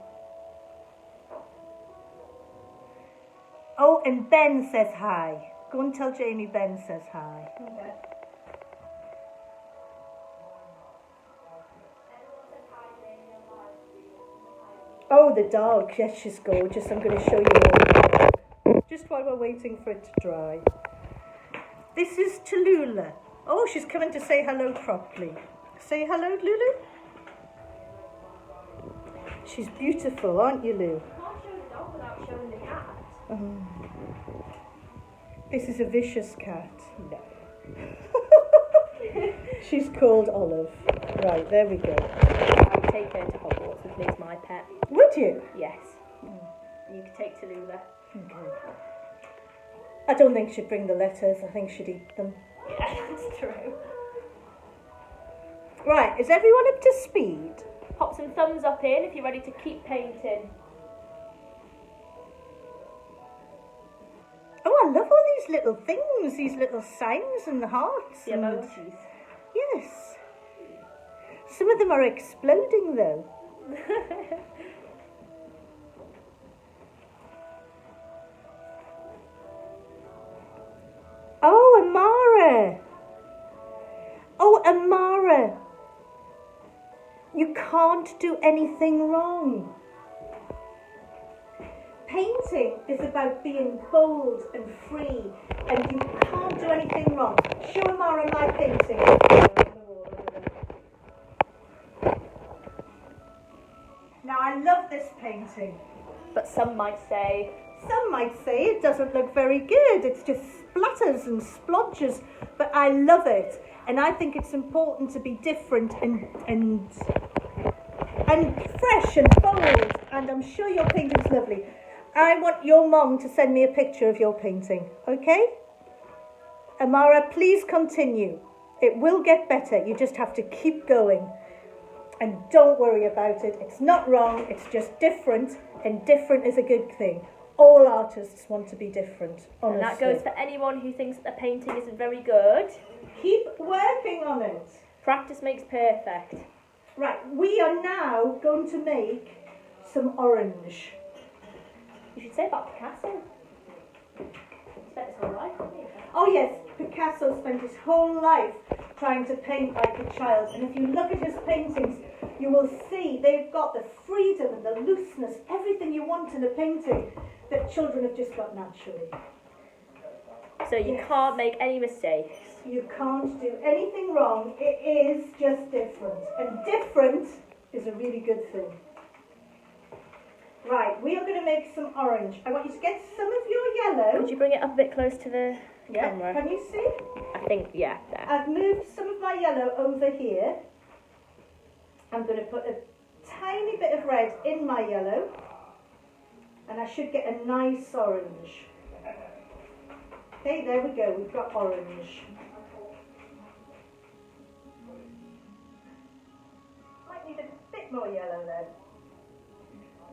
Oh, and Ben says hi. Go and tell Jamie Ben says hi. Okay. Oh, the dog. Yes, she's gorgeous. I'm going to show you all. Just while we're waiting for it to dry. This is Tallulah. Oh, she's coming to say hello properly. Say hello, Lulu. She's beautiful, aren't you, Lou? You can't show the dog without showing the cat. This is a vicious cat. No. She's called Olive. Right, there we go. I would take her to Hogwarts with me as my pet. Would you? Yes. And you could take Tallulah. Okay. I don't think she'd bring the letters. I think she'd eat them. Yeah, that's true. Right, is everyone up to speed? Pop some thumbs up in if you're ready to keep painting. Oh, I love all these little things, these little signs and the hearts. The and- emojis. Yes. Some of them are exploding though. Oh, Amara. Oh, Amara. You can't do anything wrong. Painting is about being bold and free, and you can't do anything wrong. Show Amara my painting. Now, I love this painting. But some might say, Some might say it doesn't look very good. It's just splatters and splodges, but I love it. And I think it's important to be different and and fresh and bold, and I'm sure your painting's lovely. I want your mum to send me a picture of your painting, okay? Amara, please continue. It will get better. You just have to keep going. And don't worry about it. It's not wrong. It's just different. And different is a good thing. All artists want to be different, honestly. And that goes for anyone who thinks the painting isn't very good. Keep working on it. Practice makes perfect. Right, we are now going to make some orange. You should say about Picasso. He spent his whole life on it. Oh yes, Picasso spent his whole life trying to paint like a child, and if you look at his paintings, you will see they've got the freedom and the looseness, everything you want in a painting that children have just got naturally. So you can't make any mistakes. You can't do anything wrong, it is just different, and different is a really good thing. Right, we are going to make some orange. I want you to get some of your yellow. Could you bring it up a bit close to the camera? Can you see? I think, yeah, there. I've moved some of my yellow over here. I'm going to put a tiny bit of red in my yellow, and I should get a nice orange. Okay, there we go, we've got orange. Might need a bit more yellow there.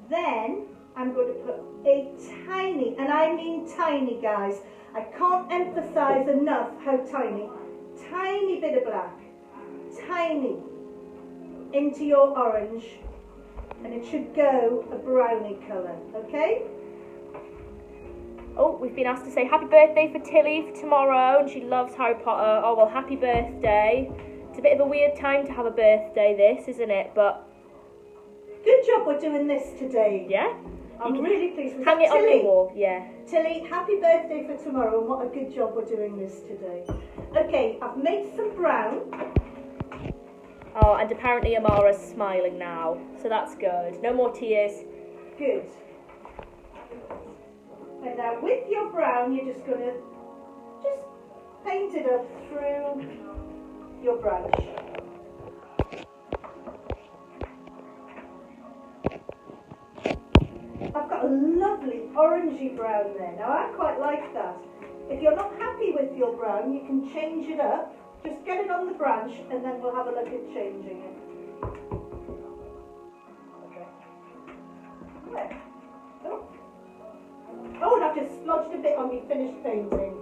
Then I'm going to put a tiny, and I mean tiny guys, I can't emphasize enough how tiny bit of black, tiny, into your orange, and it should go a brownie colour, okay? Oh, we've been asked to say happy birthday for Tilly for tomorrow, and she loves Harry Potter. Oh, well, happy birthday. It's a bit of a weird time to have a birthday, this, isn't it? But good job we're doing this today. yeah? I'm really pleased with Hang it on the wall, yeah. Tilly, happy birthday for tomorrow, and what a good job we're doing this today. Okay, I've made some brown. Oh, and apparently Amara's smiling now, so that's good. No more tears. Good. And now with your brown, you're just going to just paint it up through your branch. I've got a lovely orangey brown there. Now I quite like that. If you're not happy with your brown, you can change it up. Just get it on the branch and then we'll have a look at changing it. Okay. There. Oh, and I've just splodged a bit on my finished painting.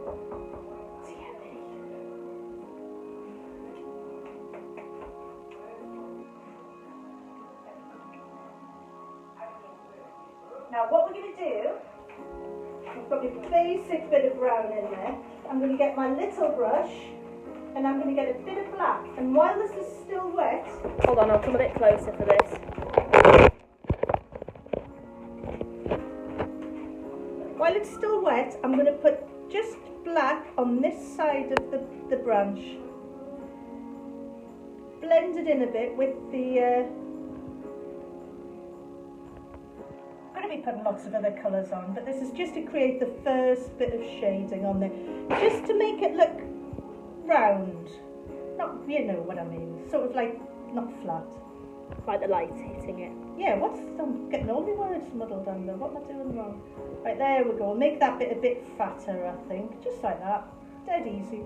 Now what we're going to do, I've got my basic bit of brown in there. I'm going to get my little brush and I'm going to get a bit of black. And while this is still wet... Hold on, I'll come a bit closer for this. While it's still wet, I'm going to put just black on this side of the branch. Blend it in a bit with the... I'm going to be putting lots of other colours on, but this is just to create the first bit of shading on there. Just to make it look round. Not, you know what I mean, sort of like, not flat. Like the light hitting it. Yeah, I'm getting all my words muddled under. What am I doing wrong? Right, there we go. Make that bit a bit fatter, I think. Just like that. Dead easy.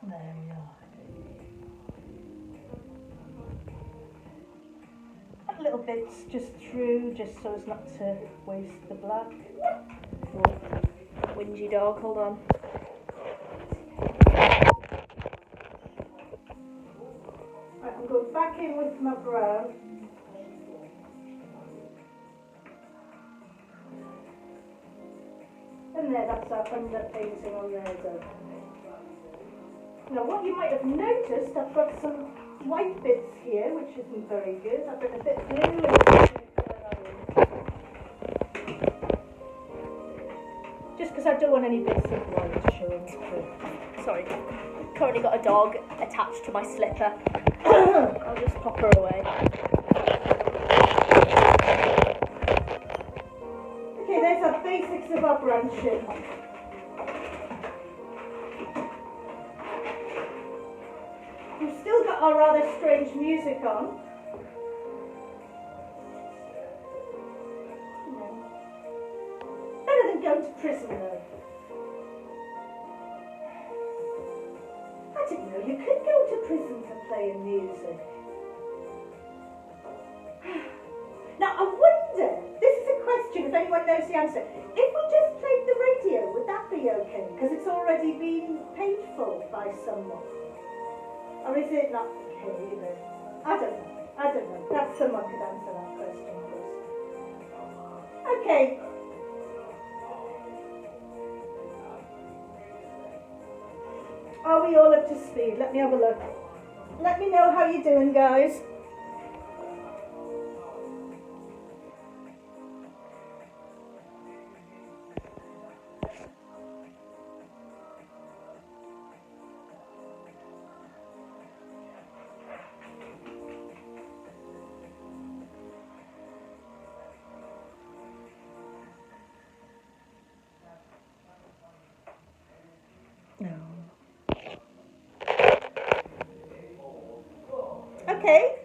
There we are. Put little bits just through, just so as not to waste the black. Oh, whingy dog, hold on. Right, I'm going back in with my brown. And there, that's our underpainting on there done. Now what you might have noticed, I've got some white bits here, which isn't very good. I've got a bit of blue and a bit of just because I don't want any bits of white showing through. Sorry, currently got a dog attached to my slipper. I'll just pop her away. Okay, there's our basic bits of our branching. We've still got our rather strange music on. Better than going to prison though. I didn't know you could go to prison for playing music. Now I wonder, this is a question if anyone knows the answer, if we just played the radio, would that be okay? Because it's already been paid for by someone. Or is it not okay either? I don't know. Perhaps someone could answer that question first. Okay. Are we all up to speed? Let me have a look. Let me know how you're doing, guys. Okay,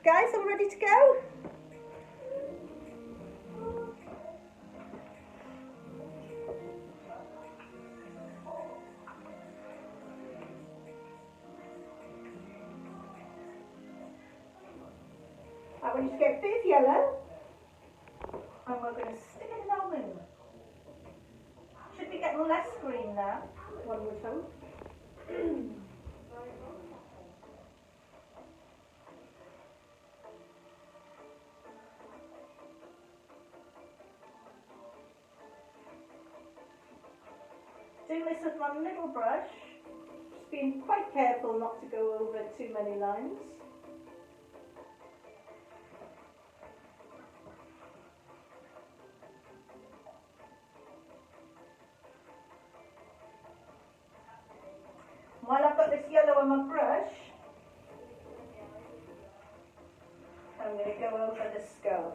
guys, all ready to go? I want you to get a bit of yellow, and we're going to stick it in our moon. Should be getting less green now, one would hope. Doing this with my little brush, just being quite careful not to go over too many lines. While I've got this yellow on my brush, I'm going to go over the scarf.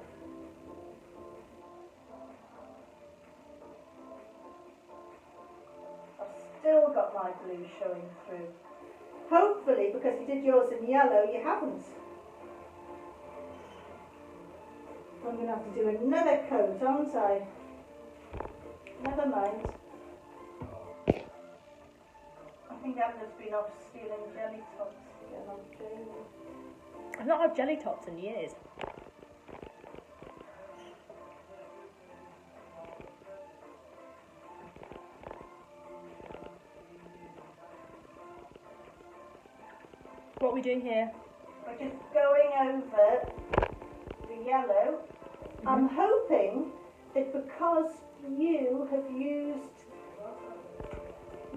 Still got my blue showing through. Hopefully, because you did yours in yellow, you haven't. I'm going to have to do another coat, aren't I? Never mind. I think Anna's been off stealing jelly tots again on Jamie. I've not had jelly tots in years. What are we doing here? We're just going over the yellow. I'm hoping that because you have used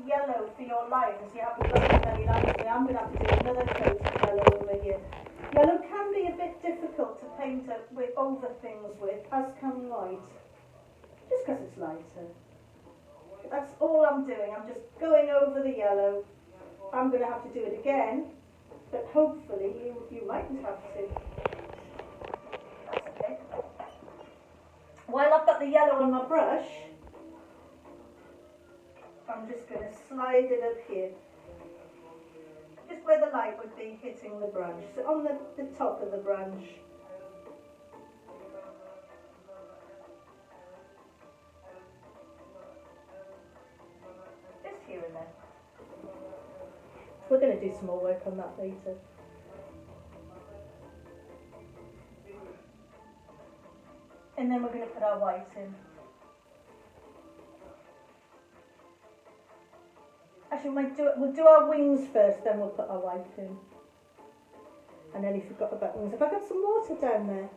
yellow for your lines, you haven't got as many lines as me. I'm going to have to do another coat of yellow over here. Yellow can be a bit difficult to paint with over things with, as can white, just because it's lighter. But that's all I'm doing. I'm just going over the yellow. I'm going to have to do it again. But hopefully you mightn't have to. That's okay. While I've got the yellow on my brush, I'm just going to slide it up here. Just where the light would be hitting the branch. So on the top of the branch. Just here and there. We're going to do some more work on that later. And then we're going to put our white in. Actually, we'll do our wings first, then we'll put our white in. I nearly forgot about wings. Have I got some water down there?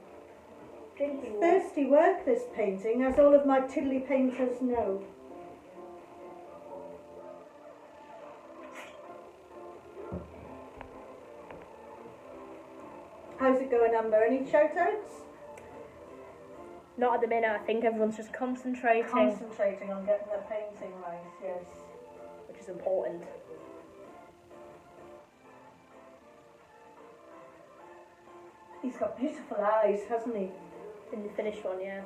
Drinking water. Thirsty work, this painting, as all of my Tiddly Painters know. How's it going, Amber? Any shout-outs? Not at the minute. I think everyone's just concentrating. Concentrating on getting the painting right, yes. Which is important. He's got beautiful eyes, hasn't he? In the finished one, yeah.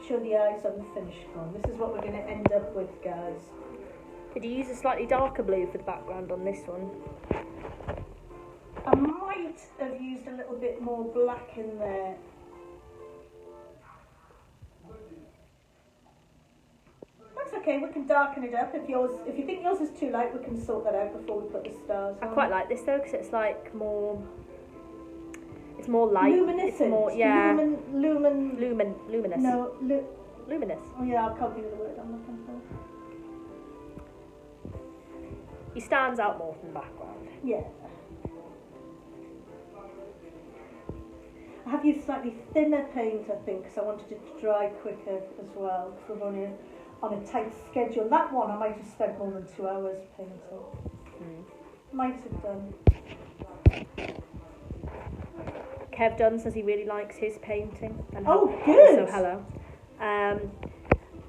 show the eyes on the finished one. This is what we're going to end up with, guys. Did you use a slightly darker blue for the background on this one? I might have used a little bit more black in there. That's okay, we can darken it up. If you think yours is too light, we can sort that out before we put the stars on. I quite like this though, because it's like more... It's more light. Luminescent. It's more, yeah. Luminous. No, luminous. Oh yeah, I can't think of the word I'm looking for. He stands out more from the background. Yeah. I have used slightly thinner paint, I think, because I wanted it to dry quicker as well, because we're only on a tight schedule. That one I might have spent more than 2 hours painting. Might have done. Kev Dunn says he really likes his painting. And Oh, good! So hello.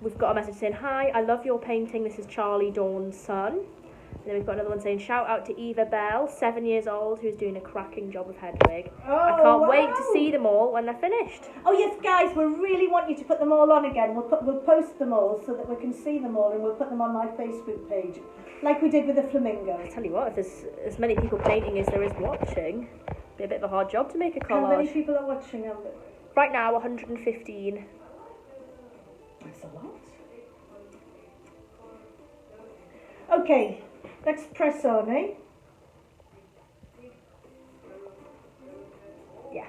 We've got a message saying, hi, I love your painting. This is Charlie Dawn's son. And then we've got another one saying, shout out to Eva Bell, 7 years old, who's doing a cracking job of Hedwig. I can't wait to see them all when they're finished. Oh yes, guys, we really want you to put them all on again. We'll post them all so that we can see them all, and we'll put them on my Facebook page, like we did with the flamingo. I tell you what, if there's as many people painting as there is watching, it'd be a bit of a hard job to make a collage. How many people are watching, Amber? Right now, 115. That's a lot. Okay, let's press on, eh? Yeah.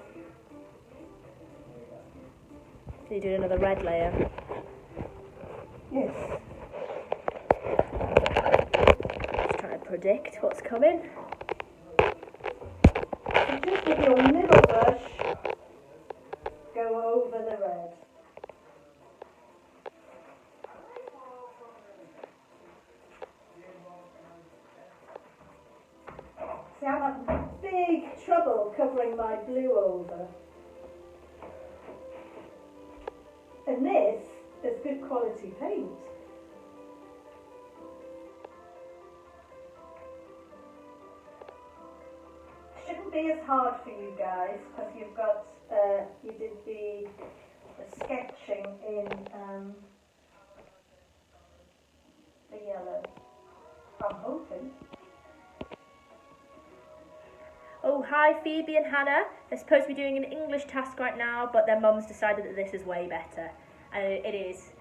Can you do another red layer? Yes. Just trying to predict what's coming. So just with your little brush, go over the red. See, I'm having big trouble covering my blue over. And this is good quality paint. Shouldn't be as hard for you guys because you've got, you did the sketching in the yellow. I'm hoping. Oh, hi Phoebe and Hannah. They're supposed to be doing an English task right now, but their mum's decided that this is way better. And it is.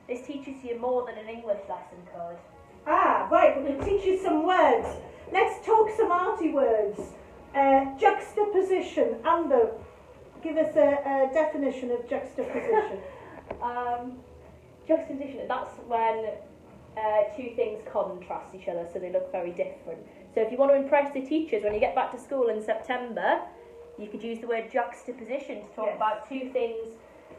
This teaches you more than an English lesson could. Ah, right, we're going to teach you some words. Let's talk some arty words. Juxtaposition. Amber, give us a definition of juxtaposition. Juxtaposition, that's when two things contrast each other so they look very different. So if you want to impress the teachers when you get back to school in September, you could use the word juxtaposition to talk about two things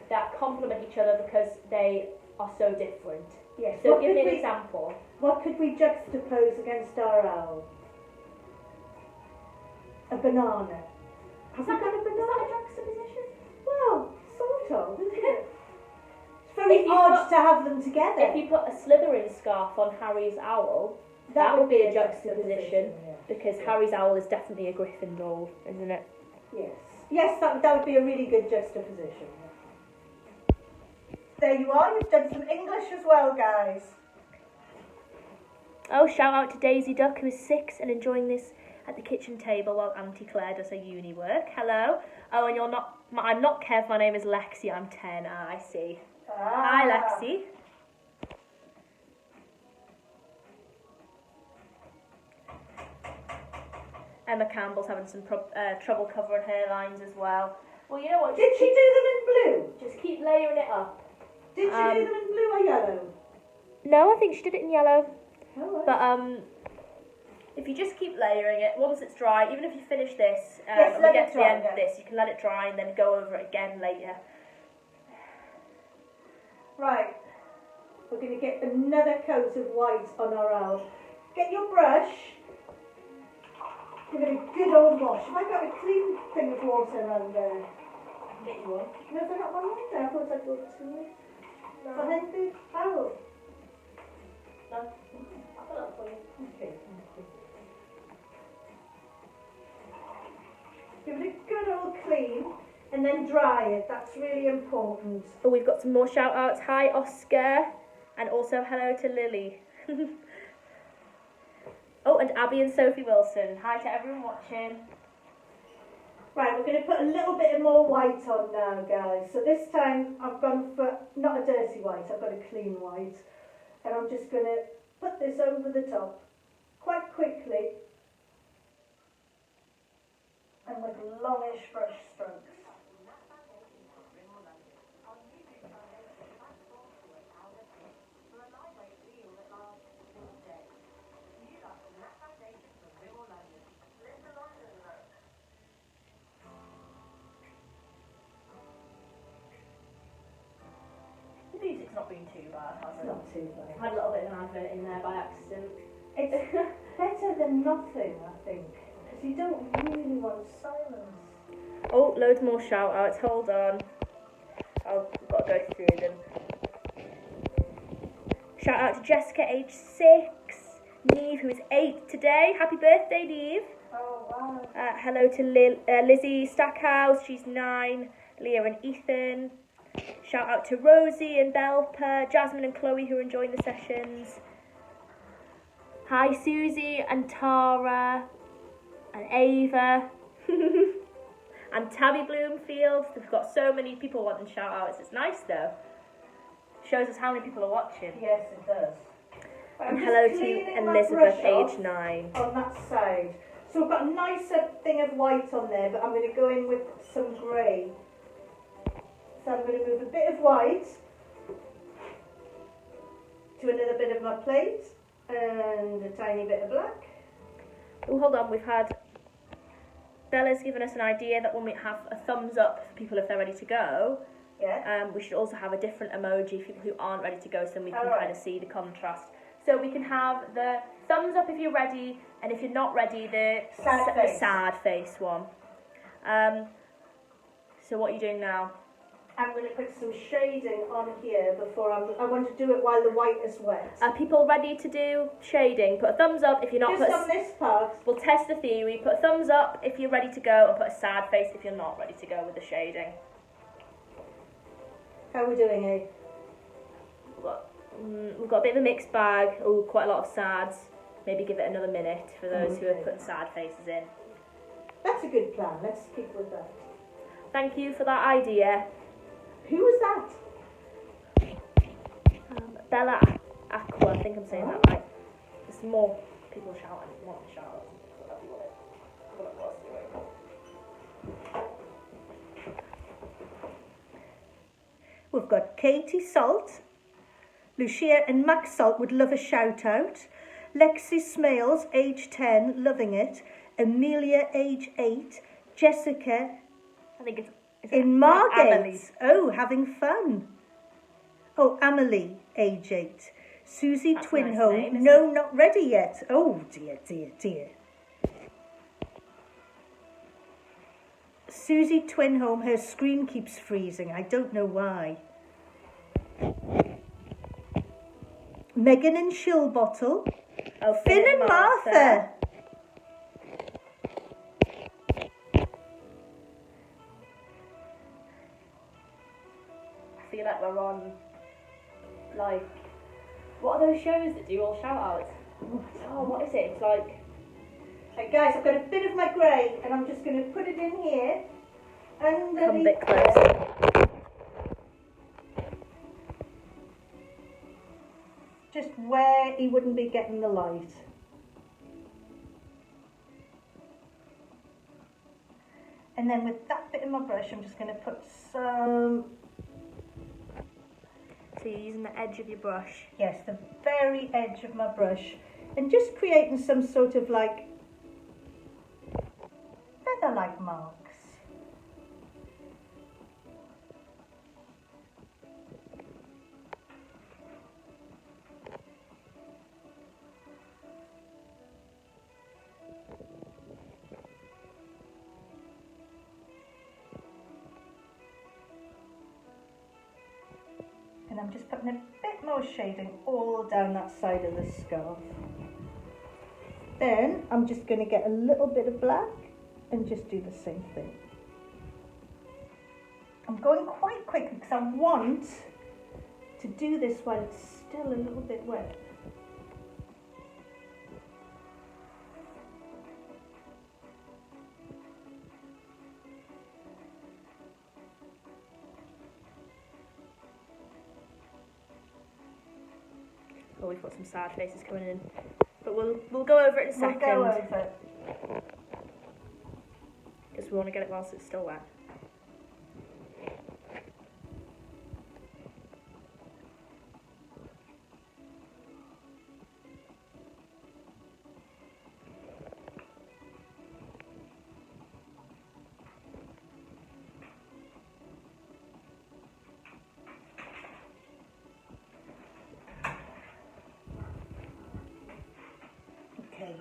that complement each other because they are so different. Yes. So give me an example. What could we juxtapose against our owl? A banana. Have we got a banana? Is that a juxtaposition? Well, sort of, isn't it? It's very odd to have them together. If you put a Slytherin scarf on Harry's owl, that would be a juxtaposition, because Harry's owl is definitely a Gryffindor, isn't it? Yes. Yes, that would be a really good juxtaposition. There you are, you've done some English as well, guys. Oh, shout out to Daisy Duck, who is 6 and enjoying this at the kitchen table while Auntie Claire does her uni work. Hello. Oh, and you're not... I'm not Kev, my name is Lexi, I'm 10. Ah, I see. Hi, Lexi. Emma Campbell's having some trouble covering her lines as well. Well, you know what? Did she do them in blue? Just keep layering it up. Did she do them in blue or yellow? No, I think she did it in yellow. Oh, right. But if you just keep layering it, once it's dry, even if you finish this, yes, and we get to the end of this, you can let it dry and then go over it again later. Right. We're going to get another coat of white on our owl. Get your brush. Give it a good old wash. Have I got a clean thing of water around there? I can get you one. No, is there not one right there? I thought I'd go to it. No. Behind the owl. No. I'll put that for you. Okay, thank you. Give it a good old clean. and then dry it. That's really important. Oh, we've got some more shout outs. Hi, Oscar, and also hello to Lily. Oh, and Abby and Sophie Wilson. Hi to everyone watching. Right, we're going to put a little bit more white on now, guys. So this time I've gone for not a dirty white, I've got a clean white. And I'm just going to put this over the top quite quickly and with longish brush strokes. The music's not been too bad, has It's it? not too bad. Had a little bit of an advert in there by accident. It's better than nothing, I think, because you don't really want silence. Oh, loads more shout outs. Hold on. I've got to go through them. Shout out to Jessica, age 6. Neve, who is 8 today. Happy birthday, Neve. Oh, wow. Hello to Lizzie Stackhouse. She's 9. Leah and Ethan. Shout out to Rosie and Belper. Jasmine and Chloe, who are enjoying the sessions. Hi, Susie and Tara and Ava. And Tabby Bloomfield. We've got so many people wanting shout outs. It's nice though. Shows us how many people are watching. Yes, it does. And hello to Elizabeth, age 9. On that side. So we've got a nice thing of white on there, but I'm going to go in with some grey. So I'm going to move a bit of white to another bit of my plate and a tiny bit of black. Oh, hold on. We've had Bella's given us an idea that when we have a thumbs up for people if they're ready to go, Yeah. we should also have a different emoji for people who aren't ready to go, so then we can Alright. kind of see the contrast. So we can have the thumbs up if you're ready, and if you're not ready, the sad face one. So what are you doing now? I'm going to put some shading on here before I want to do it while the white is wet. Are people ready to do shading? Put a thumbs up if you're not. Just on this part. We'll test the theory. Put a thumbs up if you're ready to go, and put a sad face if you're not ready to go with the shading. How are we doing, eh? We've got a bit of a mixed bag. Oh, quite a lot of sads. Maybe give it another minute for those who have put sad faces in. That's a good plan. Let's keep with that. Thank you for that idea. Who was that? Bella Aqua, I think I'm saying that right. There's some more people shouting. Want to shout. We've got Katie Salt. Lucia and Max Salt would love a shout out. Lexi Smales, age 10, loving it. Amelia, age 8. Jessica I think it's in Margate. Oh, having fun. Oh, Amelie, age 8. Susie That's a nice Twinhome. name, isn't No, not ready yet. Oh, dear, dear, dear. Susie Twinhome, her screen keeps freezing. I don't know why. Megan and Shillbottle. Oh, Finn and Martha. I feel like we're on, like, what are those shows that do all shout outs? Oh, what is it? It's like, Right, guys, I've got a bit of my grey and I'm just going to put it in here. come a bit closer. Just where he wouldn't be getting the light. And then with that bit of my brush, I'm just going to put some, So you're using the edge of your brush. yes, the very edge of my brush. And just creating some sort of like feather-like marks. And I'm just putting a bit more shading all down that side of the scarf. Then I'm just going to get a little bit of black and just do the same thing. I'm going quite quick because I want to do this while it's still a little bit wet. Oh, we've got some sad faces coming in, but we'll go over it in a second. We'll go over it. Because we want to get it whilst it's still wet. Okay.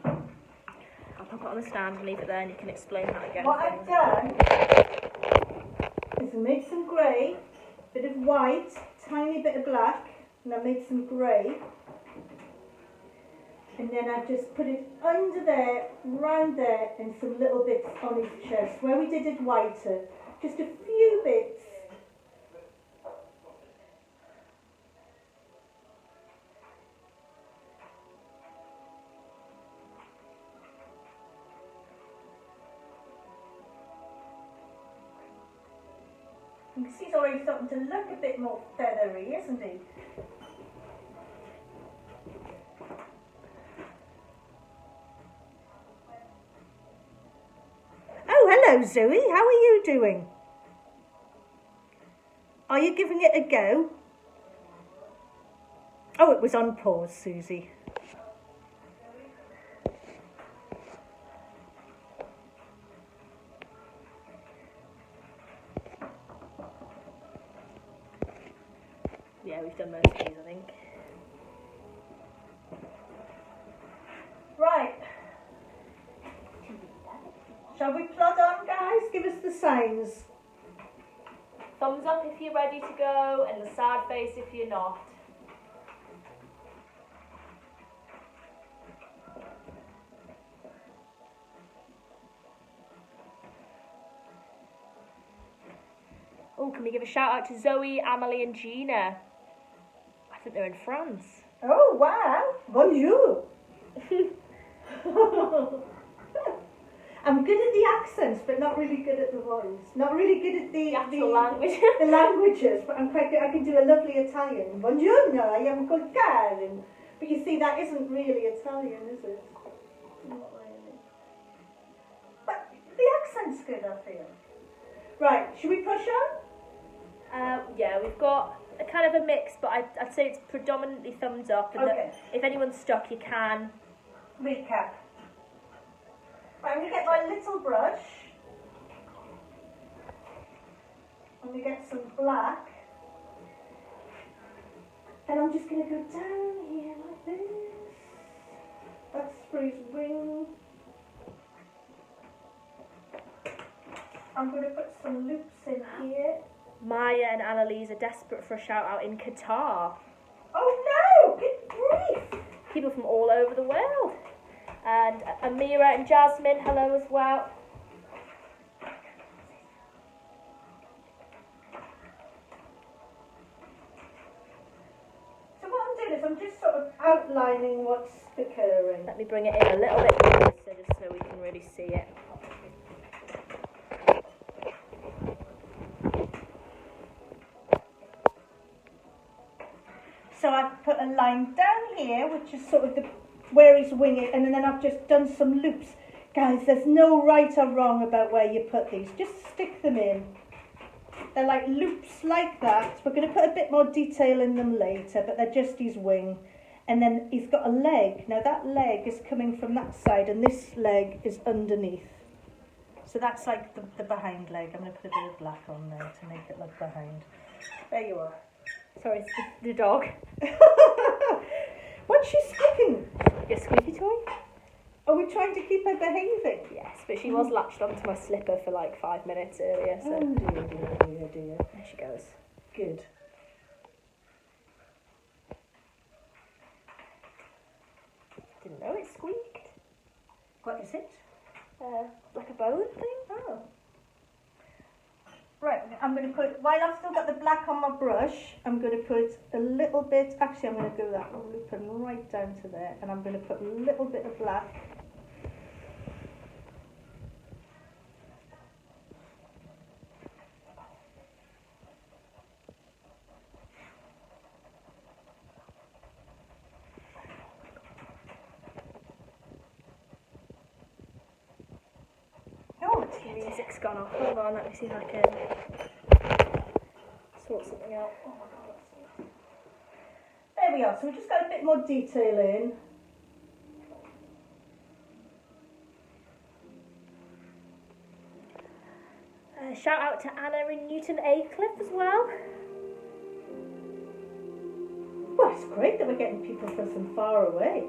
I'll pop it on the stand and leave it there, and you can explain that again. What I've done is I made some grey, bit of white, tiny bit of black, and I made some grey. And then I just put it under there, round there, and some little bits on his chest. Where we did it whiter, just a few bits. You can see he's already starting to look a bit more feathery, isn't he? Oh, hello Zoe, how are you doing? Are you giving it a go? Oh, it was on pause, Susie. Yeah, we've done most of these, I think. Right. Shall we plod on, guys? Give us the signs. Thumbs up if you're ready to go, and the sad face if you're not. Oh, can we give a shout out to Zoe, Amelie and Gina? I think they're in France. Oh, wow. Bonjour. I'm good at the accents, but not really good at the voice. Not really good at the actual language. the languages, but I'm quite good. I can do a lovely Italian. Buongiorno, I am called Karen. But you see, that isn't really Italian, is it? Not really. But the accent's good, I feel. Right, should we push on? Yeah, we've got a kind of a mix, but I'd say it's predominantly thumbs up. And Okay. that if anyone's stuck, you can. Recap. Right, I'm going to get my little brush. I'm going to get some black. And I'm just going to go down here like this. That's for his wing. I'm going to put some loops in here. Maya and Annalise are desperate for a shout out in Qatar. Oh no! Good grief! People from all over the world. And Amira and Jasmine, hello as well. So what I'm doing is I'm just sort of outlining what's occurring. Let me bring it in a little bit closer just so we can really see it. So I've put a line down here, which is sort of where he's winging, and then I've just done some loops. Guys, there's no right or wrong about where you put these. Just stick them in. They're like loops like that. We're going to put a bit more detail in them later, but they're just his wing. And then he's got a leg. Now that leg is coming from that side, and this leg is underneath. So that's like the behind leg. I'm going to put a bit of black on there to make it look behind. There you are. Sorry, it's the dog. What's she squeaking? Your squeaky toy? Are we trying to keep her behaving? Yes, but she was latched onto my slipper for like 5 minutes earlier, so... Oh dear, dear, dear, dear. There she goes. Good. Didn't know it squeaked. What is it? Like a bone thing? Oh. Right, I'm going to put, while I've still got the black on my brush, I'm going to put a little bit, actually I'm going to go that loop and right down to there, and I'm going to put a little bit of black. Oh, The music's gone off. Hold on, let me see if I can sort something out. Oh my god. there we are, so we've just got a bit more detail in. Shout out to Anna in Newton Aycliffe as well. Well, it's great that we're getting people from so far away.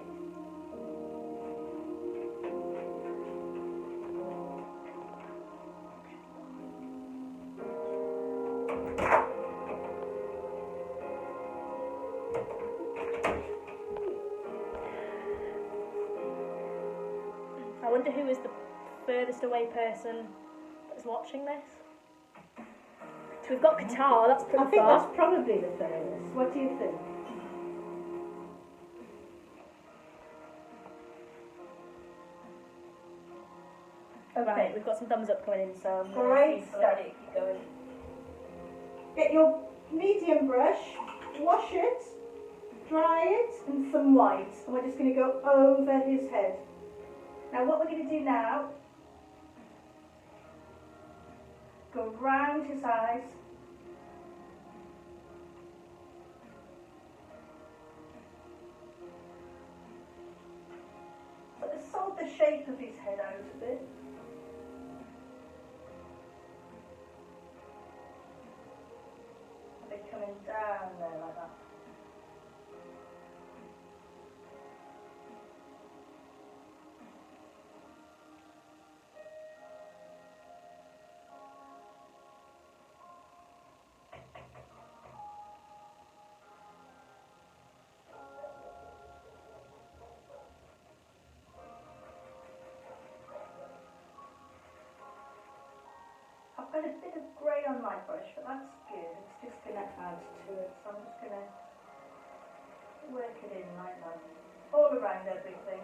I wonder who is the furthest away person that's watching this. So we've got Qatar, that's pretty I think far. that's probably the furthest. What do you think? Okay. Right, we've got some thumbs up coming in, so I'm going Great to stuff. keep going. Get your medium brush, wash it, dry it, and some white. And we're just going to go over his head. Now what we're going to do now, go round his eyes. Sort of sort the shape of his head out a bit. A bit coming down there like that. I've got a bit of grey on my brush, but that's good. It's just going to add to it. So I'm just going to work it in like that. All around everything.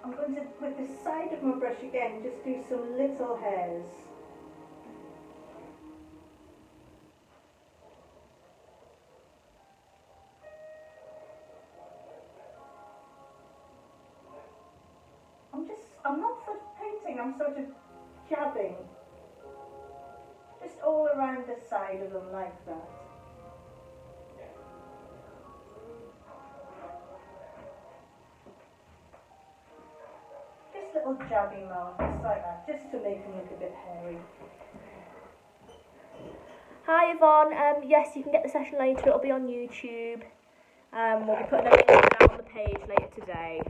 I'm going to, with the side of my brush again, just do some little hairs. I'm not sort of painting, I'm sort of jabbing. Just all around the side of them like that. Just little jabby marks like that, just to make them look a bit hairy. Hi Yvonne, yes, you can get the session later, it'll be on YouTube. We'll be putting a link down on the page later today.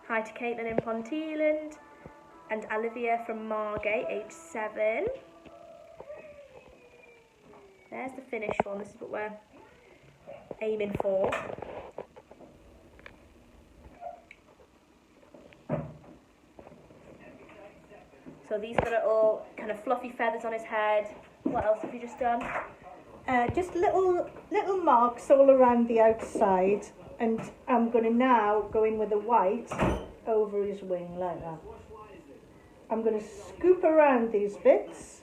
Hi to Caitlin in Ponteland and Olivia from Margate, age 7. There's the finished one, this is what we're aiming for. So these got little kind of fluffy feathers on his head. What else have you just done? Just little marks all around the outside, and I'm going to now go in with the white over his wing like that. I'm going to scoop around these bits.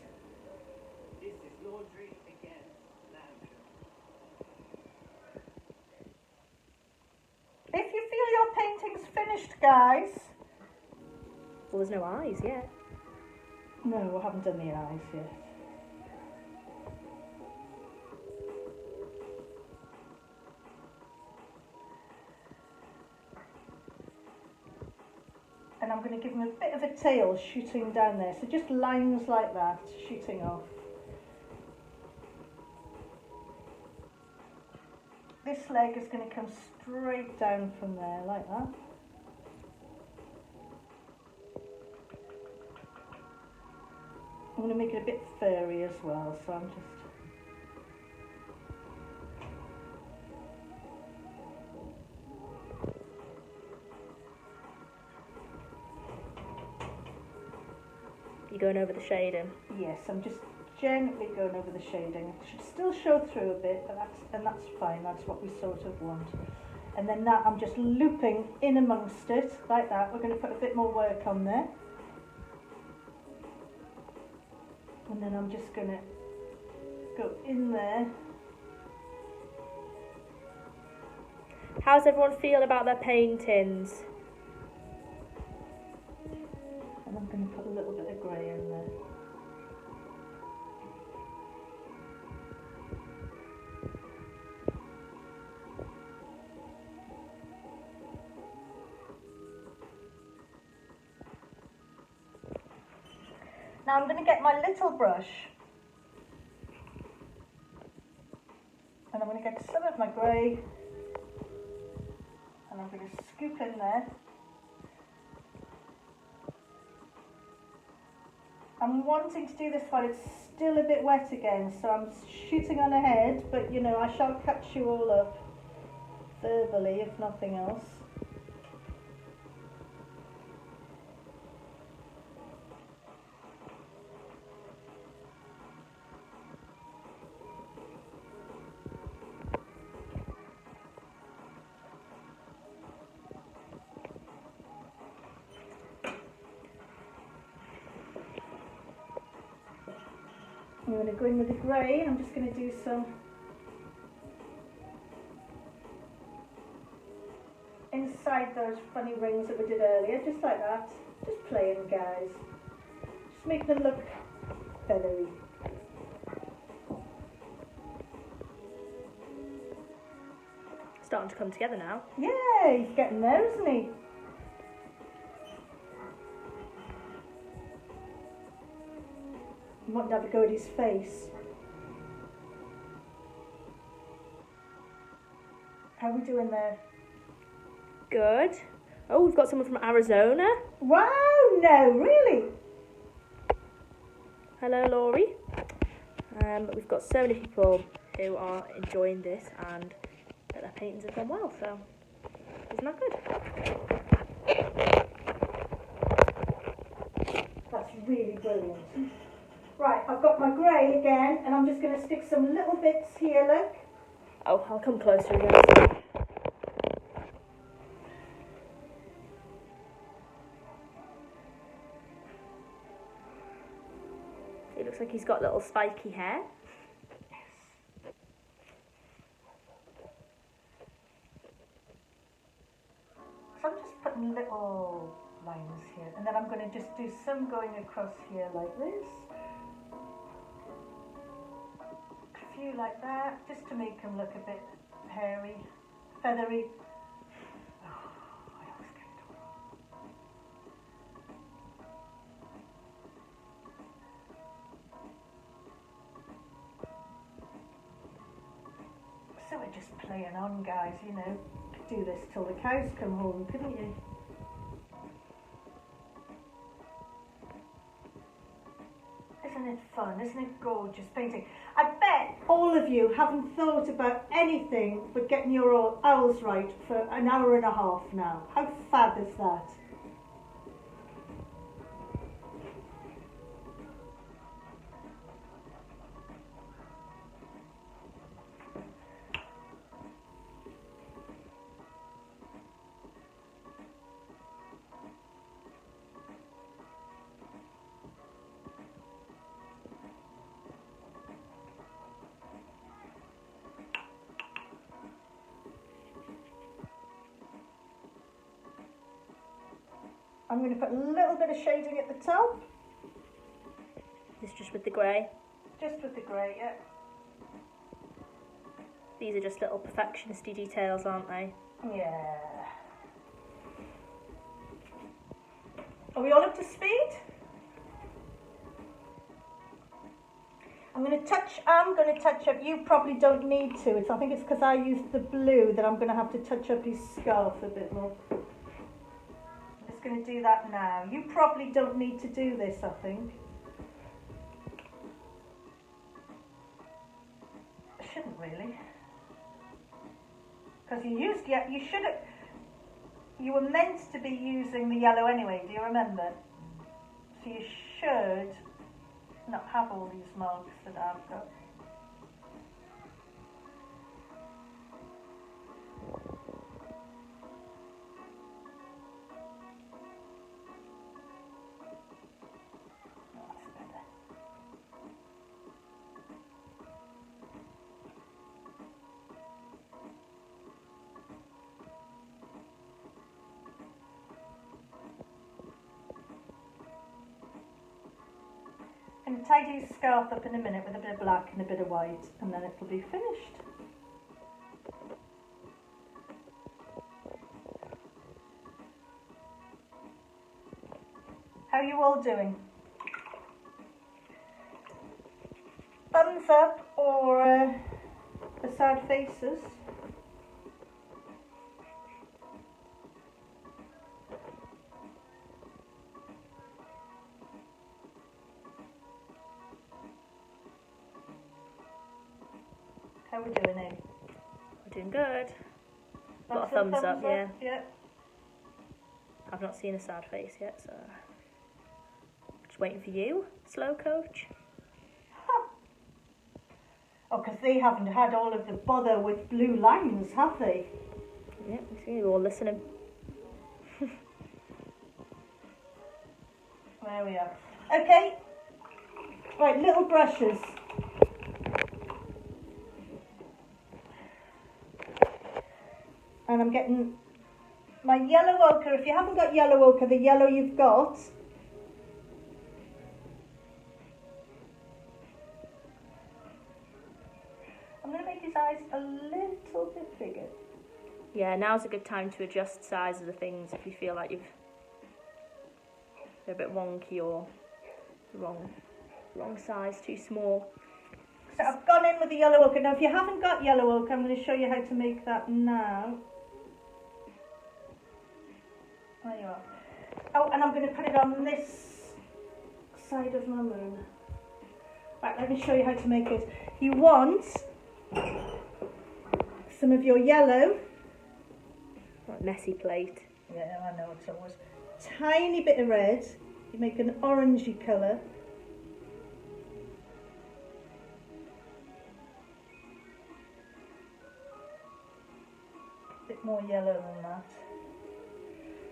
If you feel your finished, guys. Well, there's no eyes yet. No, we haven't done the eyes yet. And I'm going to give him a bit of a tail shooting down there. So just lines like that, shooting off. This leg is going to come straight down from there, like that. I'm going to make it a bit furry as well, so I'm just... You going over the shading? Yes, I'm just gently going over the shading. It should still show through a bit, but that's fine. That's what we sort of want. And then that I'm just looping in amongst it, like that. We're going to put a bit more work on there. And then I'm just going to go in there. How's everyone feel about their paintings? And I'm going to put a little bit of grey in there. Now I'm going to get my little brush and I'm going to get some of my grey and I'm going to scoop in there. I'm wanting to do this while it's still a bit wet again, so I'm shooting on ahead, but you know, I shall catch you all up verbally if nothing else. I'm going to go in with the grey. I'm just going to do some inside those funny rings that we did earlier, just like that. Just playing, guys. Just make them look feathery. Starting to come together now. Yeah, he's getting there, isn't he? Might have to go at his face. How are we doing there? Good. Oh, we've got someone from Arizona. Wow, no, really? Hello, Laurie. We've got so many people who are enjoying this and that their paintings have gone well, so isn't that good? That's really brilliant. Right, I've got my grey again, and I'm just going to stick some little bits here, look. Oh, I'll come closer again. It looks like he's got little spiky hair. So I'm just putting little lines here, and then I'm going to just do some going across here like this. A few like that, just to make them look a bit hairy, feathery. Oh, I always get it all wrong. So we're just playing on, guys, you know. Could do this till the cows come home, couldn't you? Isn't it fun? Isn't it gorgeous painting? I bet all of you haven't thought about anything but getting your owls right for an hour and a half now. How fab is that? I'm going to put a little bit of shading at the top. This just with the grey. Just with the grey, yeah. These are just little perfectionisty details, aren't they? Yeah. Are we all up to speed? I'm going to touch up. You probably don't need to. I think it's because I used the blue that I'm going to have to touch up his scarf a bit more. I'm just going to do that now. You probably don't need to do this, I think. I shouldn't really. Because you were meant to be using the yellow anyway, do you remember? So you should not have all these marks that I've got. That's better. I'm going to tidy his scarf up in a minute with a bit of black and a bit of white, and then it'll be finished. How are you all doing? Thumbs up or the sad faces? How are we doing, eh? We're doing good. Got a Lots of thumbs up, yeah. Yeah. I've not seen a sad face yet, so just waiting for you, slow coach. Oh, because they haven't had all of the bother with blue lines, have they? Yeah, you see, you're all listening. There we are. Okay. Right, little brushes. And I'm getting my yellow ochre. If you haven't got yellow ochre, the yellow you've got. I'm going to make his eyes a little bit bigger. Yeah, now's a good time to adjust sizes of things if you feel like they're a bit wonky or the wrong size, too small. So I've gone in with the yellow ochre. Now, if you haven't got yellow ochre, I'm going to show you how to make that now. There you are. Oh, and I'm going to put it on this side of my moon. Right, let me show you how to make it. You want some of your yellow. That messy plate. Yeah, I know it's always. Tiny bit of red. You make an orangey colour. A bit more yellow than that.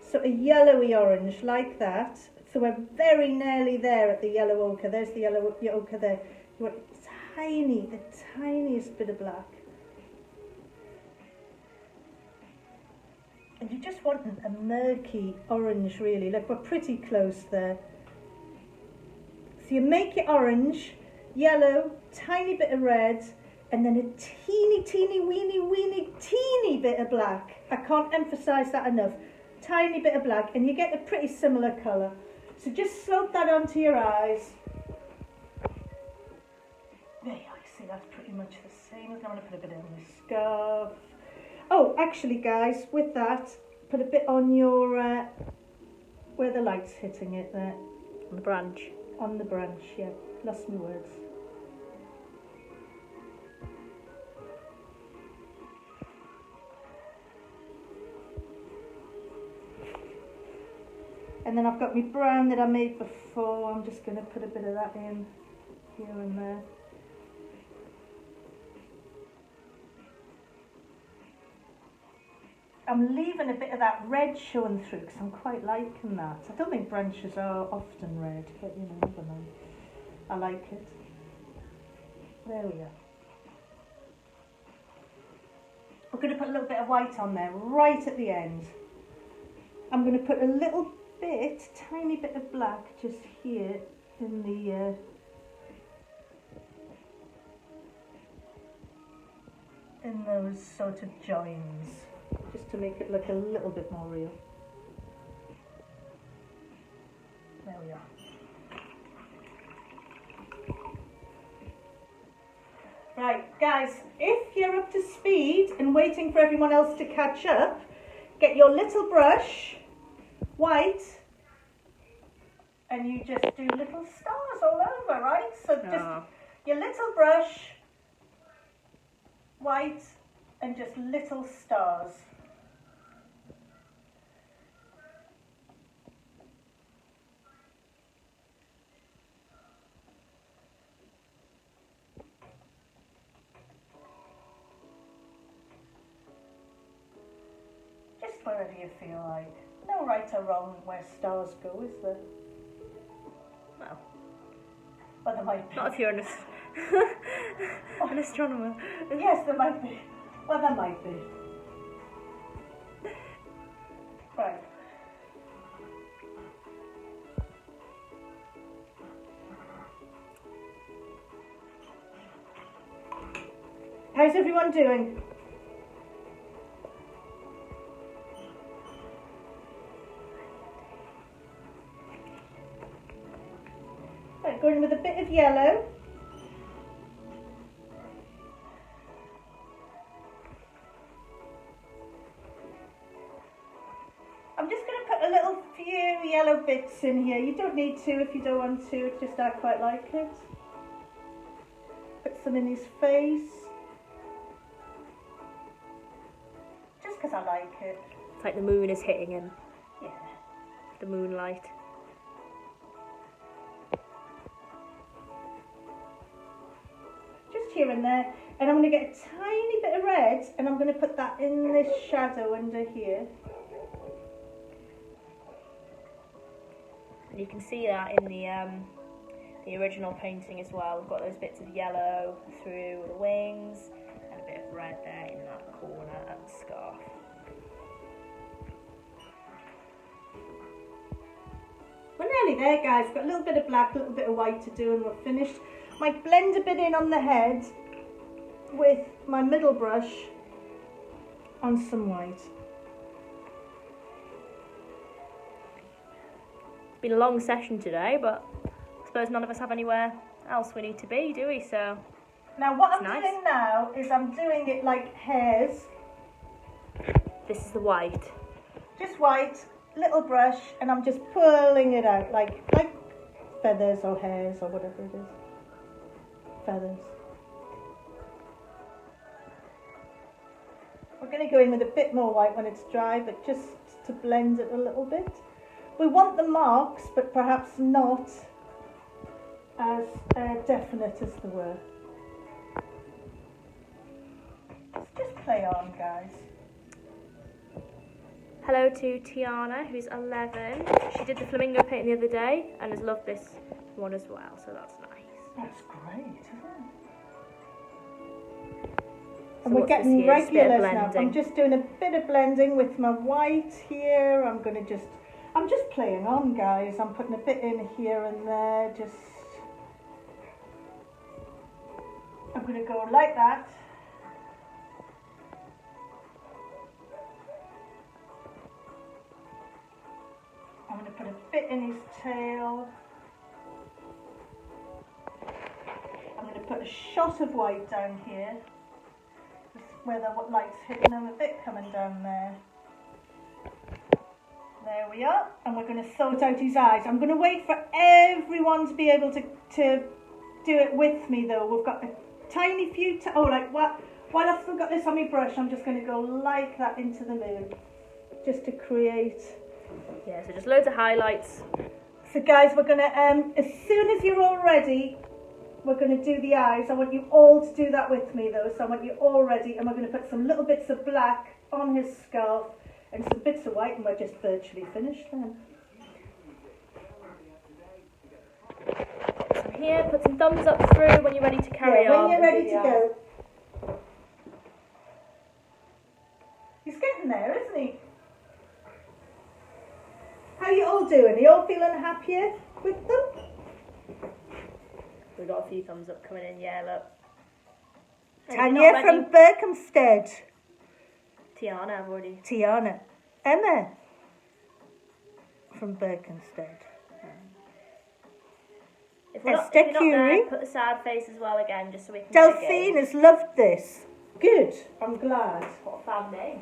So a yellowy orange like that. So we're very nearly there at the yellow ochre. There's the yellow ochre there. You want tiny, the tiniest bit of black. And you just want a murky orange really. Look, we're pretty close there. So you make it orange, yellow, tiny bit of red, and then a teeny weeny bit of black. I can't emphasise that enough. Tiny bit of black, and you get a pretty similar colour. So just slope that onto your eyes. There you are, see that's pretty much the same. I'm going to put a bit on the scarf. Oh, actually guys, with that, put a bit on your, where the light's hitting it there. On the branch. On the branch, yeah. Lost my words. And then I've got my brown that I made before. I'm just going to put a bit of that in here and there. I'm leaving a bit of that red showing through because I'm quite liking that. I don't think branches are often red, but you know, never mind. I like it. There we go. We're going to put a little bit of white on there right at the end. I'm going to put a little tiny bit of black just here in the in those sort of joins, just to make it look a little bit more real. There we are. Right, guys, if you're up to speed and waiting for everyone else to catch up, get your little brush, white, and you just do little stars all over, right? So just your little brush, white, and just little stars. Just wherever you feel like. No right or wrong where stars go, is there? Well, Well, there might be. not if you're an astronomer. Yes, there might be. Well, there might be. Right. How's everyone doing? Right, going with a bit of yellow. I'm just going to put a little few yellow bits in here. You don't need to if you don't want to, it's just I quite like it. Put some in his face. Just because I like it. It's like the moon is hitting him. Yeah. The moonlight. Just here and there. And I'm going to get a tiny bit of red and I'm going to put that in this shadow under here. And you can see that in the original painting as well. We've got those bits of yellow through the wings and a bit of red there in that corner at the scarf. We're nearly there, guys. Got a little bit of black, a little bit of white to do and we're finished. Might blend a bit in on the head with my middle brush on some white. It's been a long session today, but I suppose none of us have anywhere else we need to be, do we? So Now what I'm nice. doing now is I'm doing it like hairs. This is the white. Just white, little brush, and I'm just pulling it out like feathers or hairs or whatever it is. Feathers. We're going to go in with a bit more white when it's dry, but just to blend it a little bit. We want the marks, but perhaps not as definite as they were. Let's just play on, guys. Hello to Tiana, who's 11. She did the flamingo painting the other day and has loved this one as well, so that's nice. That's great, isn't it? So And we're what's this getting here? Just a bit of regulars now. blending. I'm just doing a bit of blending with my white here. I'm just playing on, guys. I'm putting a bit in here and there. I'm going to go like that. I'm going to put a bit in his tail. I'm going to put a shot of white down here, where the light's hitting them, a bit coming down there. There we are, and we're going to sort out his eyes. I'm going to wait for everyone to be able to do it with me though. We've got a tiny few, while I've still got this on my brush, I'm just going to go like that into the moon, just to create. Yeah, so just loads of highlights. So guys, we're going to, as soon as you're all ready, we're going to do the eyes. I want you all to do that with me though, so I want you all ready, and we're going to put some little bits of black on his scarf and some bits of white, and we're just virtually finished then. So here, put some thumbs up through when you're ready to carry on. When you're ready to go. He's getting there, isn't he? How are you all all doing? Are you all feeling happier with them? We've got a few thumbs up coming in, yeah, look. Hey, Tanya from Berkhamsted. Tiana, I've already. Tiana. Emma from Berkhamsted. If you're not Esther there, Curie. put a sad face as well again, just so we can. Delphine has loved this. Good. I'm glad. What a fab name.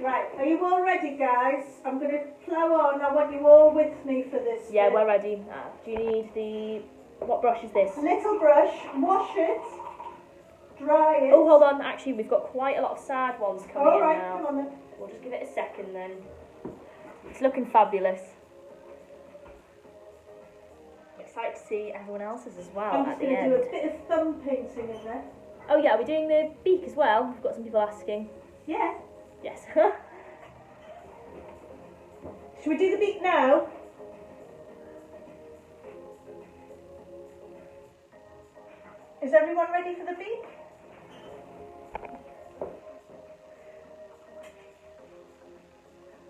Right, are you all ready, guys? I'm going to plough on. I want you all with me for this. Yeah, bit. we're ready. Do you need the... What brush is this? Little brush. Wash it. Dry it. Oh, hold on. Actually, we've got quite a lot of sad ones coming All in right, now. come on then. We'll just give it a second then. It's looking fabulous. Excited to see everyone else's as well I'm at just the going to end. do a bit of thumb painting in there. Oh yeah, we're doing the beak as well. We've got some people asking. Yeah. Yes. Should we do the beak now? Is everyone ready for the beak?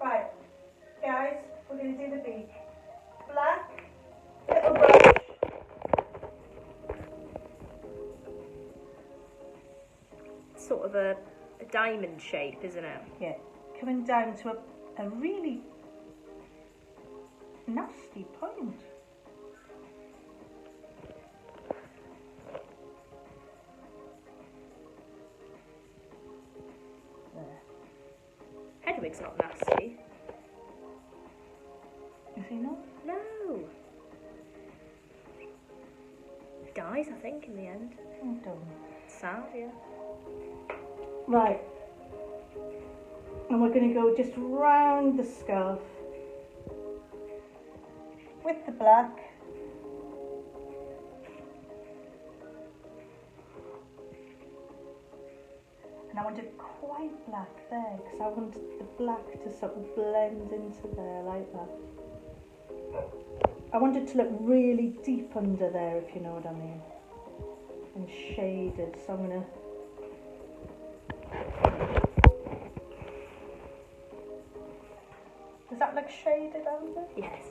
Right, guys, we're going to do the beak. Black, little brush. Sort of a diamond shape, isn't it? Yeah, coming down to a really nasty point. There. Hedwig's not nasty. Is he not? No. He dies, I think, in the end. Oh, don't. Sad, yeah. Right. And we're going to go just round the scarf with the black. And I want it quite black there because I want the black to sort of blend into there like that. I want it to look really deep under there, if you know what I mean. And shaded, so I'm going to... Does that look shaded under? Yes.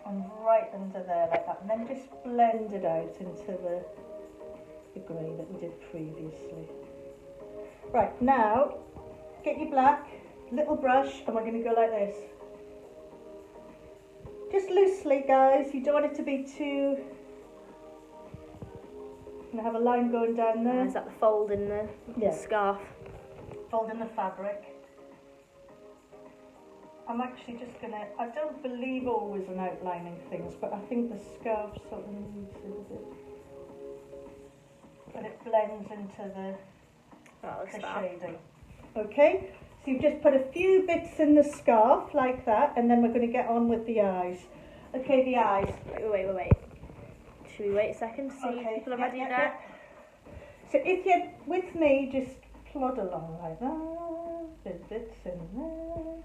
And right under there like that. And then just blend it out into the grey that we did previously. Right, now get your black, little brush, and we're going to go like this. Just loosely, guys. You don't want it to be too... I'm going to have a line going down there. Is that the fold in the scarf? Fold in the fabric. I'm actually just going to... I don't believe always in outlining things, but I think the scarf sort of needs it a bit. But it blends into the shading. Okay, so you've just put a few bits in the scarf like that, and then we're going to get on with the eyes. Okay, the eyes. Wait. Should we wait a second to see if people are ready now? So if you're with me, just plod along like that. There's bits in there.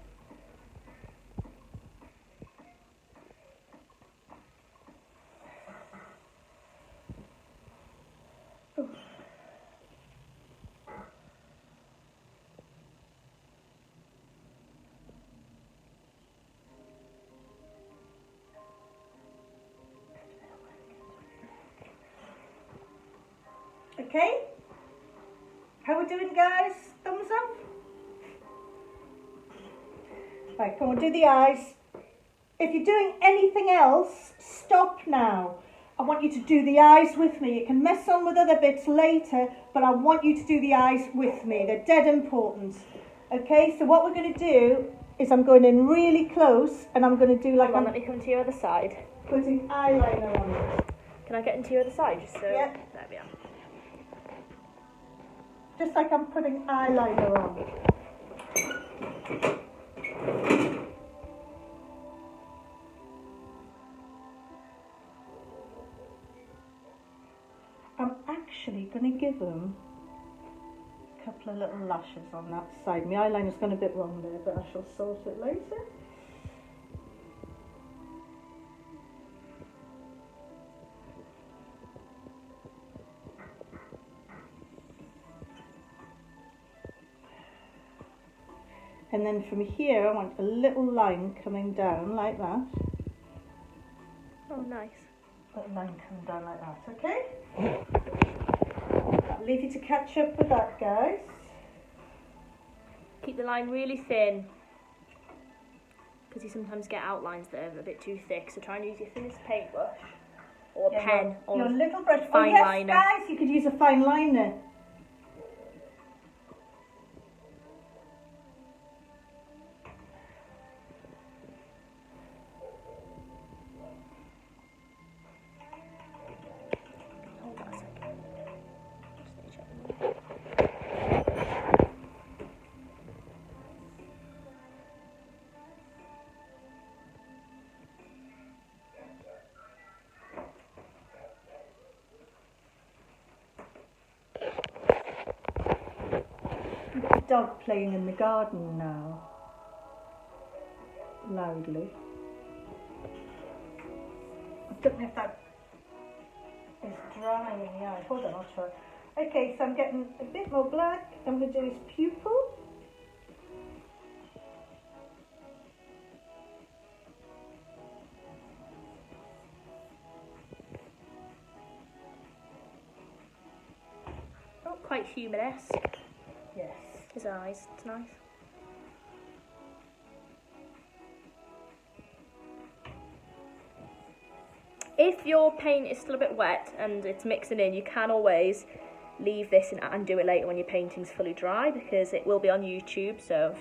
Okay, how we doing, guys? Thumbs up. Right, come on, do the eyes. If you're doing anything else, stop now. I want you to do the eyes with me. You can mess on with other bits later, but I want you to do the eyes with me. They're dead important. Okay, so what we're going to do is I'm going in really close, and I'm going to do like... Let me come to your other side. Putting eyeliner on it. Can I get into your other side? Just so... Yeah. There we are. Just like I'm putting eyeliner on. I'm actually going to give them a couple of little lashes on that side. My eyeliner's gone a bit wrong there, but I shall sort it later. And then from here, I want a little line coming down like that. Oh, nice. A little line coming down like that, okay? I'll leave you to catch up with that, guys. Keep the line really thin, because you sometimes get outlines that are a bit too thick, so try and use your thinnest paintbrush, or a pen, or your little brush. fine yes, liner. Guys, you could use a fine liner. Hold that a second. Just need to check them. Dog playing in the garden now, loudly. I don't know if that is drying in the eye. Hold on, I'll try. Okay, so I'm getting a bit more black. I'm going to do his pupil. Oh, quite human-esque. Yes. His eyes, it's nice. If your paint is still a bit wet and it's mixing in, you can always leave this and do it later when your painting's fully dry, because it will be on YouTube. So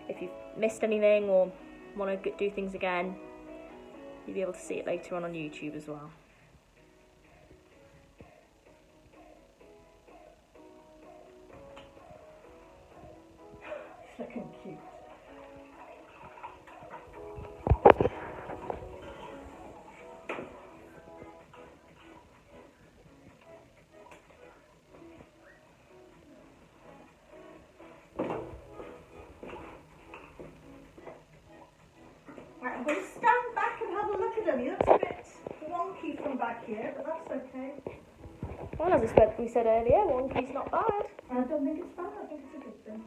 if you've missed anything or want to do things again, you'll be able to see it later on YouTube as well. It's looking cute. Right, I'm going to stand back and have a look at him. He looks a bit wonky from back here, but that's okay. Well, as we said earlier, wonky's not bad. I don't think it's bad. I think it's a good thing.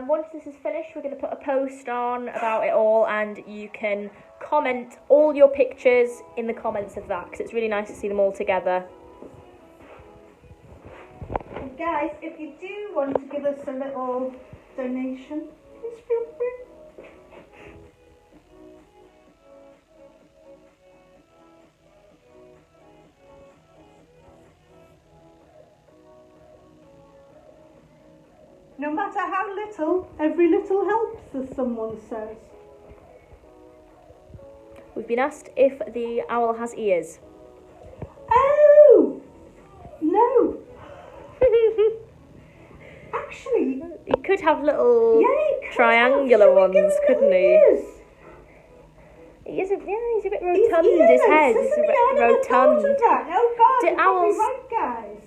Once this is finished, we're going to put a post on about it all, and you can comment all your pictures in the comments of that, because it's really nice to see them all together. And guys, if you do want to give us a little donation, please feel free. No matter how little, every little helps, as someone says. We've been asked if the owl has ears. Oh! No! Actually, He could have little yeah, he could triangular have. Shall we give ones, him couldn't little he? ears? He's a bit He's rotund, earless, his head is isn't a he? bit I never thought rotund. of that. Oh God, Do you're probably owls- right, guys.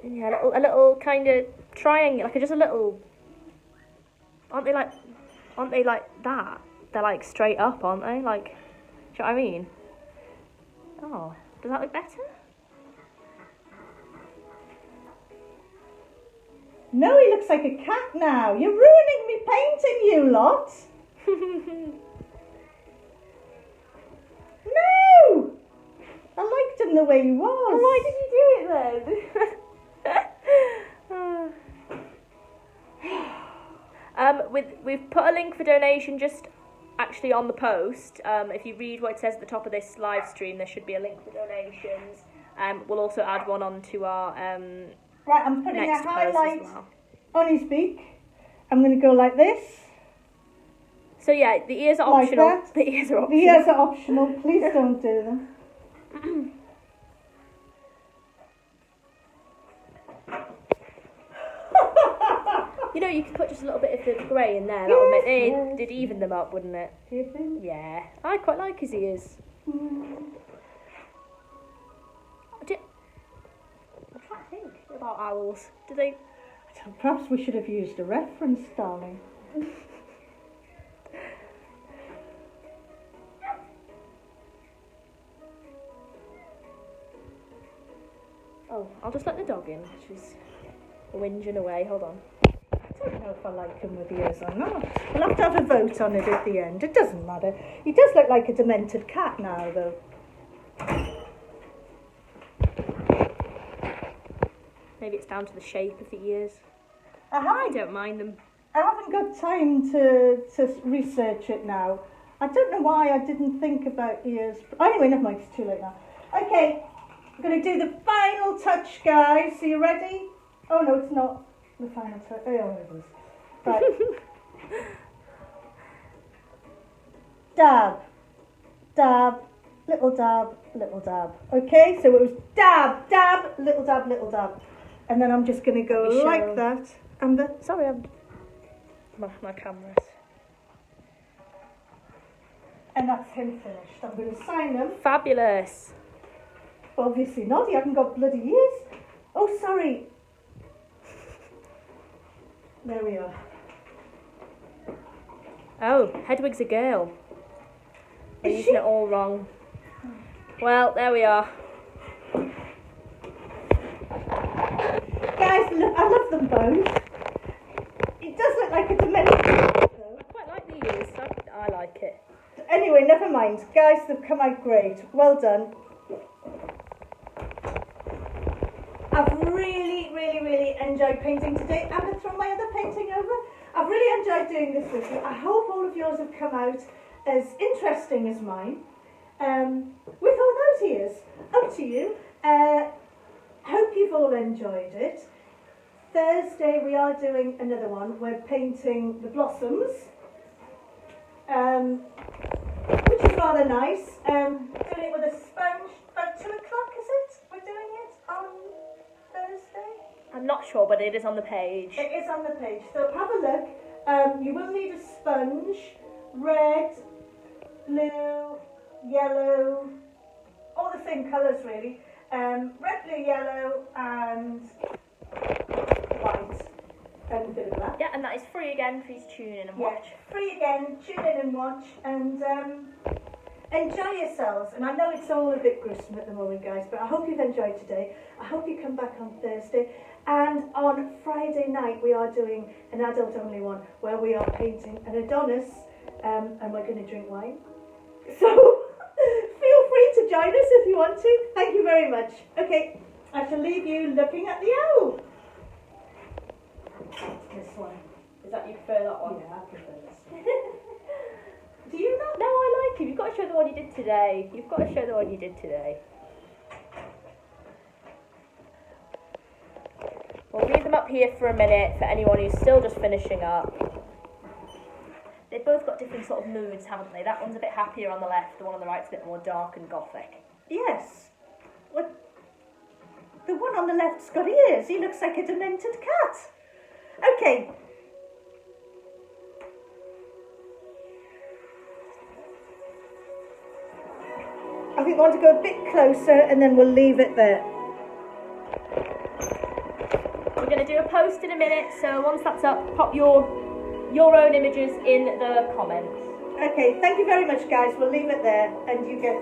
Yeah, a little kind of triangle, like just a little. Aren't they like that? They're like straight up, aren't they? Like, do you know what I mean? Oh, does that look better? No, he looks like a cat now. You're ruining me painting, you lot. No! I liked him the way he was. Why did you do it then? We've put a link for donation just actually on the post. If you read what it says at the top of this live stream, there should be a link for donations. We'll also add one onto our Right, I'm putting a next post highlight as well. on his beak. I'm going to go like this. So yeah, the ears are Like optional. that. The ears are The optional. ears are optional. Please don't do them. You know, you could put just a little bit of the grey in there. That would make it'd even them up, wouldn't it? Do you think? Yeah, I quite like his ears. Mm. I'm trying to think about owls. Do they? Perhaps we should have used a reference, darling. Oh, I'll just let the dog in. She's whinging away. Hold on. I don't know if I like him with ears or not. We'll have to have a vote on it at the end. It doesn't matter. He does look like a demented cat now, though. Maybe it's down to the shape of the ears. I I don't mind them. haven't got time to research it now. I don't know why I didn't think about ears. Anyway, never mind, it's too late now. Okay, I'm going to do the final touch, guys. Are you ready? Oh, no, it's not the final touch. Oh, it is. Right. Dab, dab, little dab, little dab. Okay, so it was dab, dab, little dab, little dab. And then I'm just going to go You like show. that. And the Sorry, my camera's. And that's him finished. I'm going to sign them. Fabulous. Obviously not, he hasn't got bloody ears. Oh, sorry. There we are. Oh, Hedwig's a girl. We're Is using she? it all wrong. Well, there we are. Guys, look, I love them both. It does look like a demented cat, though. I quite like the ears. I like it. Anyway, never mind. Guys, they've come out great. Well done. I've really enjoyed painting today. I'm going to throw my other painting over. I've really enjoyed doing this with you. I hope all of yours have come out as interesting as mine. With all those ears, up to you. Hope you've all enjoyed it. Thursday we are doing another one. We're painting the blossoms, which is rather nice. Doing it with a sponge. About 2 o'clock, is it? We're doing it on Thursday? I'm not sure, but it is on the page. It is on the page, so have a look. You will need a sponge, red, blue, yellow, all the same colours really. Red, blue, yellow and white and a bit of black. Yeah, and that is free again for you to tune in and watch. Yeah, free again, tune in and watch and enjoy yourselves. And I know it's all a bit gruesome at the moment, guys, but I hope you've enjoyed today. I hope you come back on Thursday. And on Friday night, we are doing an adult-only one where we are painting an Adonis and we're going to drink wine. So feel free to join us if you want to. Thank you very much. Okay, I shall leave you looking at the owl. This one. Is that you prefer that one? Yeah, I prefer this. Do you not? No, I like him. You've got to show the one you did today. You've got to show the one you did today. We'll leave them up here for a minute for anyone who's still just finishing up. They've both got different sort of moods, haven't they? That one's a bit happier on the left, the one on the right's a bit more dark and gothic. Yes. What? The one on the left's got ears. He looks like a demented cat. Okay. I think we want to go a bit closer and then we'll leave it there. We're going to do a post in a minute, so once that's up, pop your own images in the comments. Okay, thank you very much, guys. We'll leave it there and you get